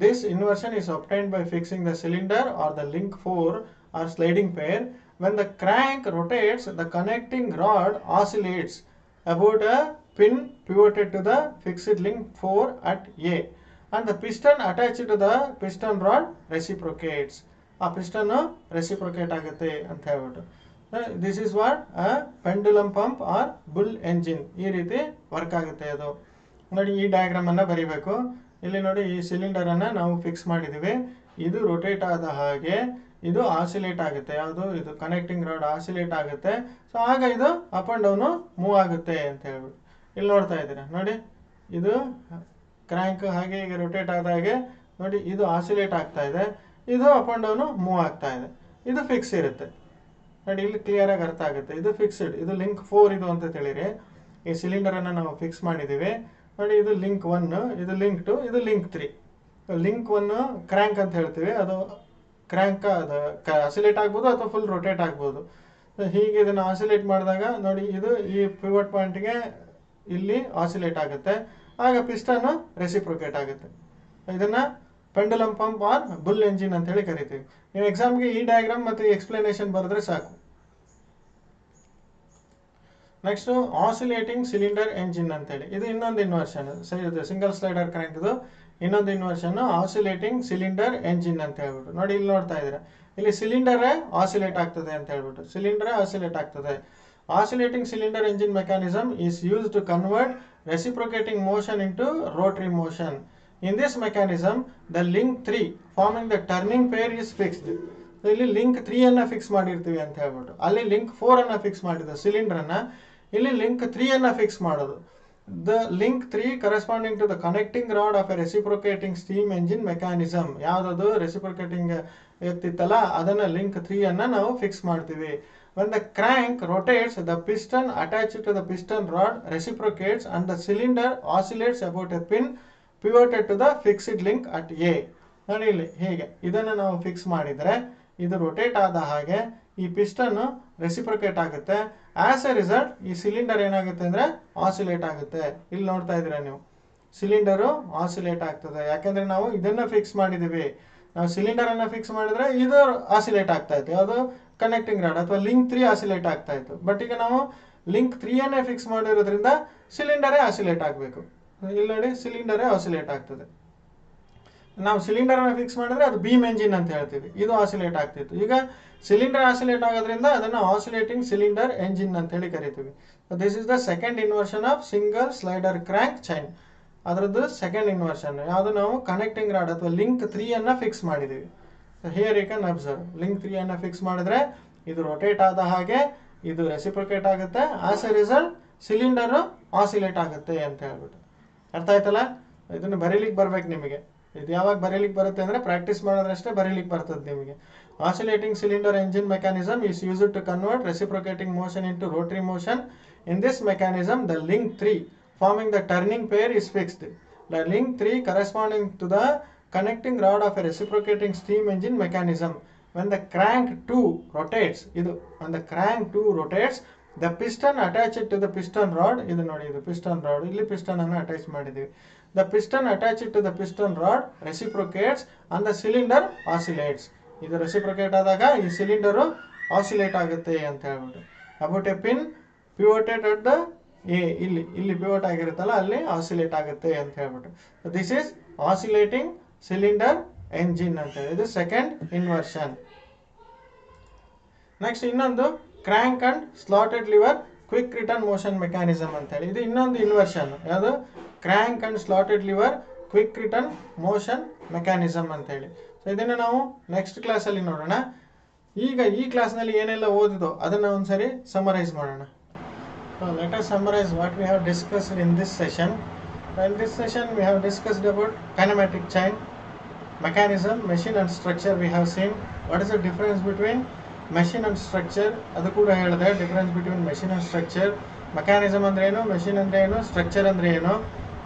this inversion is obtained by fixing the cylinder or the link 4 or sliding pair. When the crank rotates, the connecting rod oscillates about a pin pivoted to the fixed link 4 at A. And the piston attached to the piston rod reciprocates. ಆ piston reciprocate ಆಗುತ್ತೆ ಅಂತ ಹೇಳ್ಬಿಟ್ಟು. This is what a pendulum pump or bull engine. ಈ ರೀತಿ work ಆಗುತ್ತೆ ಅದು. ನೋಡಿ ಈ ಡಯಾಗ್ರಾಮ್ ಅನ್ನ ಬರಿಬೇಕು. ಇಲ್ಲಿ ನೋಡಿ ಈ ಸಿಲಿಂಡರ್ ಅನ್ನ ನಾವು ಫಿಕ್ಸ್ ಮಾಡಿದೀವಿ. ಇದು ರೊಟೇಟ್ ಆದ ಹಾಗೆ ಇದು ಆಸಿಲೇಟ್ ಆಗುತ್ತೆ. ಯಾವುದು ಇದು ಕನೆಕ್ಟಿಂಗ್ ರಾಡ್ ಆಸಿಲೇಟ್ ಆಗುತ್ತೆ. ಸೊ ಆಗ ಇದು ಅಪ್ ಅಂಡ್ ಡೌನು ಮೂವ್ ಆಗುತ್ತೆ ಅಂತ ಹೇಳ್ಬಿಟ್ಟು. ಇಲ್ಲಿ ನೋಡ್ತಾ ಇದ್ದೀರಾ, ನೋಡಿ ಇದು ಕ್ರ್ಯಾಂಕ್ ಹಾಗೆ ಈಗ ರೊಟೇಟ್ ಆದಾಗೆ ನೋಡಿ ಇದು ಆಸಿಲೇಟ್ ಆಗ್ತಾ ಇದೆ, ಇದು ಅಪ್ ಅಂಡ್ ಡೌನು ಮೂವ್ ಆಗ್ತಾ ಇದೆ. ಇದು ಫಿಕ್ಸ್ ಇರುತ್ತೆ. ನೋಡಿ ಇಲ್ಲಿ ಕ್ಲಿಯರ್ ಆಗಿ ಅರ್ಥ ಆಗುತ್ತೆ. ಇದು ಫಿಕ್ಸ್ಡ್, ಇದು ಲಿಂಕ್ 4 ಇದು ಅಂತ ತಿಳಿರಿ. ಈ ಸಿಲಿಂಡರ್ ಅನ್ನ ನಾವು ಫಿಕ್ಸ್ ಮಾಡಿದೀವಿ. ನೋಡಿ ಇದು ಲಿಂಕ್ 1, ಇದು ಲಿಂಕ್ 2, ಇದು ಲಿಂಕ್ 3. ಲಿಂಕ್ 1 ಕ್ರ್ಯಾಂಕ್ ಅಂತ ಹೇಳ್ತೀವಿ. ಅದು ಕ್ರ್ಯಾಂಕ್ ಅದು ಆಸಿಲೇಟ್ ಆಗ್ಬೋದು ಅಥವಾ ಫುಲ್ ರೊಟೇಟ್ ಆಗ್ಬೋದು. ಹೀಗೆ ಇದನ್ನು ಆಸಿಲೇಟ್ ಮಾಡಿದಾಗ ನೋಡಿ ಇದು ಈ ಪಿವಟ್ ಪಾಯಿಂಟ್ಗೆ ಇಲ್ಲಿ ಆಸಿಲೇಟ್ ಆಗುತ್ತೆ, ಆಗ ಪಿಸ್ಟನ್ ರೆಸಿಪ್ರೊಕೇಟ್ ಆಗುತ್ತೆ. ಇದನ್ನ pendulum pump or bull engine ಅಂತ ಹೇಳಿ ಕರಿತೀವಿ. ನೀವು ಎಕ್ಸಾಮ್ಗೆ ಈ ಡಯಾಗ್ರಾಮ್ ಮತ್ತು ಎಕ್ಸ್ಪ್ಲನೇಷನ್ ಬರೆದ್ರೆ ಸಾಕು. ನೆಕ್ಸ್ಟ್ ಆಸಿಲೇಟಿಂಗ್ ಸಿಲಿಂಡರ್ ಎಂಜಿನ್ ಅಂತೇಳಿ, ಇದು ಇನ್ನೊಂದು ಇನ್ವರ್ಷನ್. ಸಿಂಗಲ್ ಸ್ಲೈಡರ್ ಕ್ರ್ಯಾಂಕ್ ಇದು ಇನ್ನೊಂದು ಇನ್ವರ್ಷನ್ ಆಸಿಲೇಟಿಂಗ್ ಸಿಲಿಂಡರ್ ಎಂಜಿನ್ ಅಂತ ಹೇಳ್ಬಿಟ್ಟು. ನೋಡಿ ಇಲ್ಲಿ ನೋಡ್ತಾ ಇದ್ದೀರಾ, ಇಲ್ಲಿ ಸಿಲಿಂಡರೇ ಆಸಿಲೇಟ್ ಆಗ್ತದೆ ಅಂತ ಹೇಳ್ಬಿಟ್ಟು, ಸಿಲಿಂಡರೇ ಆಸಿಲೇಟ್ ಆಗ್ತದೆ. Oscillating cylinder engine mechanism is use to convert reciprocating motion into rotary motion. In this mechanism, the link 3 forming the turning pair is fixed. So ಇಲ್ಲಿ ಲಿಂಕ್ 3 ಅನ್ನ ಫಿಕ್ಸ್ ಮಾಡಿರ್ತೀವಿ ಅಂತ ಹೇಳ್ಬಿಟ್ಟು, ಅಲ್ಲಿ ಲಿಂಕ್ 4 ಅನ್ನ ಫಿಕ್ಸ್ ಮಾಡಿದ ಸಿಲಿಂಡರ್ ಅನ್ನ ಇಲ್ಲಿ ಲಿಂಕ್ 3 ಅನ್ನ ಫಿಕ್ಸ್ ಮಾಡೋದು. The link 3 corresponding to the connecting rod of a reciprocating steam engine mechanism. ಯಾವ್ದದು ರೆಸಿಪ್ರೊಕೇಟಿಂಗ್ ಇರ್ತಿತ್ತಲ್ಲ ಅದನ್ನ ಲಿಂಕ್ 3 ಅನ್ನ ನಾವು ಫಿಕ್ಸ್ ಮಾಡ್ತೀವಿ. When the crank rotates, the piston attached to the piston rod reciprocates and the cylinder oscillates about a pin pivoted to the fixed link at A. ನೋಡಿ ಇಲ್ಲಿ ಹೀಗೆ ಇದನ್ನು ನಾವು ಫಿಕ್ಸ್ ಮಾಡಿದರೆ ಇದು ರೊಟೇಟ್ ಆದ ಹಾಗೆ ಈ ಪಿಸ್ಟನ್ ರೆಸಿಪ್ರೊಕೇಟ್ ಆಗುತ್ತೆ. ಆಸ್ ಎ ರಿಸಲ್ಟ್ ಈ ಸಿಲಿಂಡರ್ ಏನಾಗುತ್ತೆ ಅಂದ್ರೆ ಆಸಿಲೇಟ್ ಆಗುತ್ತೆ. ಇಲ್ಲಿ ನೋಡ್ತಾ ಇದ್ದೀರಾ ನೀವು, ಸಿಲಿಂಡರು ಆಸಿಲೇಟ್ ಆಗ್ತದೆ. ಯಾಕಂದ್ರೆ ನಾವು ಇದನ್ನ ಫಿಕ್ಸ್ ಮಾಡಿದೀವಿ. ನಾವು ಸಿಲಿಂಡರ್ ಅನ್ನ ಫಿಕ್ಸ್ ಮಾಡಿದ್ರೆ ಇದು ಆಸಿಲೇಟ್ ಆಗ್ತಾ ಇತ್ತು, ಯಾವುದು ಕನೆಕ್ಟಿಂಗ್ ರಾಡ್ ಅಥವಾ ಲಿಂಕ್ 3 ಆಸಿಲೇಟ್ ಆಗ್ತಾ ಇತ್ತು. ಬಟ್ ಈಗ ನಾವು ಲಿಂಕ್ 3 ಅನ್ನೇ ಫಿಕ್ಸ್ ಮಾಡಿರೋದ್ರಿಂದ ಸಿಲಿಂಡರೇ ಆಸಿಲೇಟ್ ಆಗಬೇಕು. ಇಲ್ಲಿ ನೋಡಿ ಸಿಲಿಂಡರೇ ಆಸಿಲೇಟ್ ಆಗ್ತದೆ. ನಾವು ಸಿಲಿಂಡರ್ ಅನ್ನ ಫಿಕ್ಸ್ ಮಾಡಿದ್ರೆ ಅದು ಬೀಮ್ ಎಂಜಿನ್ ಅಂತ ಹೇಳ್ತೀವಿ, ಇದು ಆಸಿಲೇಟ್ ಆಗ್ತಿತ್ತು. ಈಗ ಸಿಲಿಂಡರ್ ಆಸಿಲೇಟ್ ಆಗೋದ್ರಿಂದ ಅದನ್ನ ಆಸಿಲೇಟಿಂಗ್ ಸಿಲಿಂಡರ್ ಎಂಜಿನ್ ಅಂತ ಹೇಳಿ ಕರಿತೀವಿ. This is the second inversion of single slider crank chain. ಅದರದ್ದು ಸೆಕೆಂಡ್ ಇನ್ವರ್ಷನ್ ಯಾವುದು, ನಾವು ಕನೆಕ್ಟಿಂಗ್ ರಾಡ್ ಅಥವಾ ಲಿಂಕ್ 3 ಅನ್ನ ಫಿಕ್ಸ್ ಮಾಡಿದೀವಿ. Here you can observe, link 3 ಅನ್ನ ಫಿಕ್ಸ್ ಮಾಡಿದ್ರೆ ಇದು ರೊಟೇಟ್ ಆದ ಹಾಗೆ ಇದು ರೆಸಿಪ್ರೊಕೇಟ್ ಆಗುತ್ತೆ. As A result cylinder oscillate ಆಗುತ್ತೆ ಅಂತ ಹೇಳ್ಬಿಟ್ಟು. ಅರ್ಥ ಆಯ್ತಲ್ಲ? ಇದನ್ನು ಬರೀಲಿಕ್ಕೆ ಬರ್ಬೇಕು ನಿಮಗೆ. ಇದು ಯಾವಾಗ ಬರೀಲಿಕ್ಕೆ ಬರುತ್ತೆ ಅಂದ್ರೆ ಪ್ರಾಕ್ಟೀಸ್ ಮಾಡೋದ್ರಷ್ಟೇ ಬರೀಲಿಕ್ಕೆ ಬರ್ತದೆ ನಿಮಗೆ. Oscillating cylinder engine mechanism is used to convert reciprocating motion into rotary motion. In this mechanism the link 3 forming the turning pair is fixed. The link 3 corresponding to the connecting rod of a reciprocating steam engine mechanism. When the crank 2 rotates, when the crank 2 rotates, the piston attached to the piston rod, idu nodi idu piston rod, illi piston anna attach ಮಾಡಿದೀವಿ. The piston attached to the piston rod reciprocates and the cylinder oscillates. ಇದು reciprocate ಆದಾಗ ಈ cylinder oscillate ಆಗುತ್ತೆ ಅಂತ ಹೇಳ್ಬಿಟ್ಟು. About a pin pivoted at the A, ಇಲ್ಲಿ pivot ಆಗಿರುತ್ತಲ್ಲ ಅಲ್ಲಿ ಆಸಿಲೇಟ್ ಆಗುತ್ತೆ ಅಂತ ಹೇಳ್ಬಿಟ್ಟು. This is oscillating cylinder engine ಅಂತ ಹೇಳಿ. ಇದು ಸೆಕೆಂಡ್ ಇನ್ವರ್ಷನ್. ನೆಕ್ಸ್ಟ್ ಇನ್ನೊಂದು crank and slotted lever quick return motion mechanism ಅಂತ ಹೇಳಿ. ಇದು ಇನ್ನೊಂದು ಇನ್ವರ್ಷನ್. ಯಾವುದು? Crank and slotted lever quick return motion mechanism ಅಂತ ಹೇಳಿ. ಸೊ ಇದನ್ನು ನಾವು ನೆಕ್ಸ್ಟ್ ಕ್ಲಾಸಲ್ಲಿ ನೋಡೋಣ. ಈಗ ಈ ಕ್ಲಾಸ್ನಲ್ಲಿ ಏನೆಲ್ಲ ಓದಿದೋ ಅದನ್ನು ಒಂದ್ಸರಿ ಸಮರೈಸ್ ಮಾಡೋಣ. So let us summarize what we have discussed in this session. In this session we have discussed about kinematic chain, mechanism, machine and structure. We have seen what is the difference between machine and structure. ಅದು ಕೂಡ ಹೇಳಿದೆ, difference between machine and structure. mechanism ಅಂದ್ರೆ ಏನು, machine ಅಂದ್ರೆ ಏನು, structure ಅಂದ್ರೆ ಏನು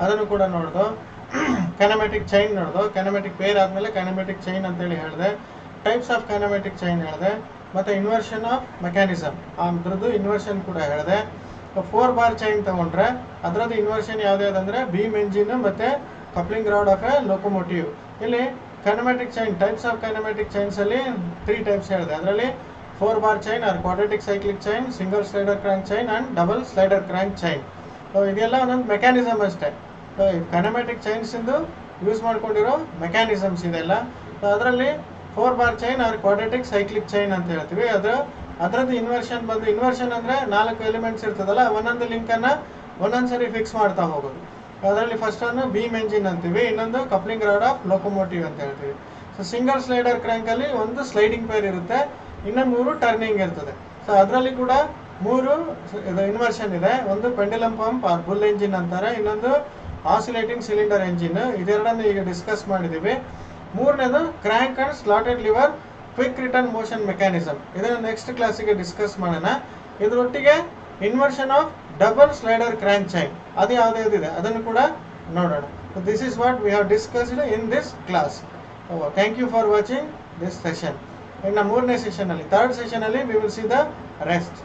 ಅದನ್ನು ಕೂಡ ನೋಡ್ದೋ. kinematic chain ನೋಡ್ದೋ. kinematic pair ಆದಮೇಲೆ kinematic chain ಅಂತ ಹೇಳಿ ಹೇಳಿದೆ. ಟೈಪ್ಸ್ ಆಫ್ kinematic chain ಹೇಳಿದೆ. ಮತ್ತೆ ಇನ್ವರ್ಷನ್ ಆಫ್ ಮೆಕ್ಯಾನಿಸಮ್ ಅದ್ರದ್ದು ಇನ್ವರ್ಷನ್ ಕೂಡ ಹೇಳಿದೆ. 4 ಬಾರ್ ಚೈನ್ ತಗೊಂಡ್ರೆ ಅದರದ್ದು ಇನ್ವರ್ಷನ್ ಯಾವ್ದಾವ್ದಂದ್ರೆ ಬೀಮ್ ಎಂಜಿನ್ ಮತ್ತೆ coupling rod of a locomotive. ಇಲ್ಲಿ kinematic chain, types of kinematic chains ಅಲ್ಲಿ 3 ಟೈಪ್ಸ್ ಹೇಳಿದೆ. ಅದರಲ್ಲಿ 4 bar chain or quadratic cyclic chain, single slider crank chain and double slider crank chain. ಇದೆಲ್ಲ ಒಂದೊಂದು ಮೆಕ್ಯಾನಿಸಮ್ ಅಷ್ಟೇ. Kinematic chains ಇಂದು use ಮಾಡ್ಕೊಂಡಿರೋ mechanisms ಇದೆಲ್ಲ. ಅದರಲ್ಲಿ 4 bar chain or quadratic cyclic chain ಅಂತ ಹೇಳ್ತೀವಿ. ಅದರದ್ದು ಇನ್ವರ್ಷನ್ ಬಂದು, ಇನ್ವರ್ಷನ್ ಅಂದ್ರೆ 4 ಎಲಿಮೆಂಟ್ಸ್ ಇರ್ತದಲ್ಲ, ಒಂದೊಂದು ಲಿಂಕ್ ಅನ್ನ ಒಂದೊಂದ್ಸರಿ ಫಿಕ್ಸ್ ಮಾಡ್ತಾ ಹೋಗೋದು. ಅದರಲ್ಲಿ ಫಸ್ಟ್ ಅನ್ನು ಬೀಮ್ ಎಂಜಿನ್ ಅಂತೀವಿ, ಇನ್ನೊಂದು ಕಪ್ಲಿಂಗ್ ರಾಡ್ ಆಫ್ ಲೊಕೊಮೋಟಿವ್ ಅಂತ ಹೇಳ್ತೀವಿ. ಸೊ ಸಿಂಗಲ್ ಸ್ಲೈಡರ್ ಕ್ರ್ಯಾಂಕ್ ಅಲ್ಲಿ ಒಂದು ಸ್ಲೈಡಿಂಗ್ ಪೇರ್ ಇರುತ್ತೆ, ಇನ್ನು 3 ಟರ್ನಿಂಗ್ ಇರ್ತದೆ. ಸೊ ಅದರಲ್ಲಿ ಕೂಡ 3 ಇನ್ವರ್ಷನ್ ಇದೆ. ಒಂದು pendulum pump or bull engine ಅಂತಾರೆ, ಇನ್ನೊಂದು ಆಸಿಲೇಟಿಂಗ್ ಸಿಲಿಂಡರ್ ಎಂಜಿನ್. ಇದೆರಡನ್ನು ಈಗ ಡಿಸ್ಕಸ್ ಮಾಡಿದೀವಿ. ಮೂರನೇದು crank and slotted lever quick return motion mechanism. ಇದನ್ನು ನೆಕ್ಸ್ಟ್ ಕ್ಲಾಸಿಗೆ ಡಿಸ್ಕಸ್ ಮಾಡೋಣ. ಇದರೊಟ್ಟಿಗೆ inversion of double slider crank chain ಅದು ಯಾವುದಿದೆ ಅದನ್ನು ಕೂಡ ನೋಡೋಣ. This is what we have discussed in this class. Thank you for watching this session. ಇನ್ನು 3ನೇ ಸೆಷನ್ ಅಲ್ಲಿ, 3rd ಸೆಷನ್ ಅಲ್ಲಿ we will see the rest.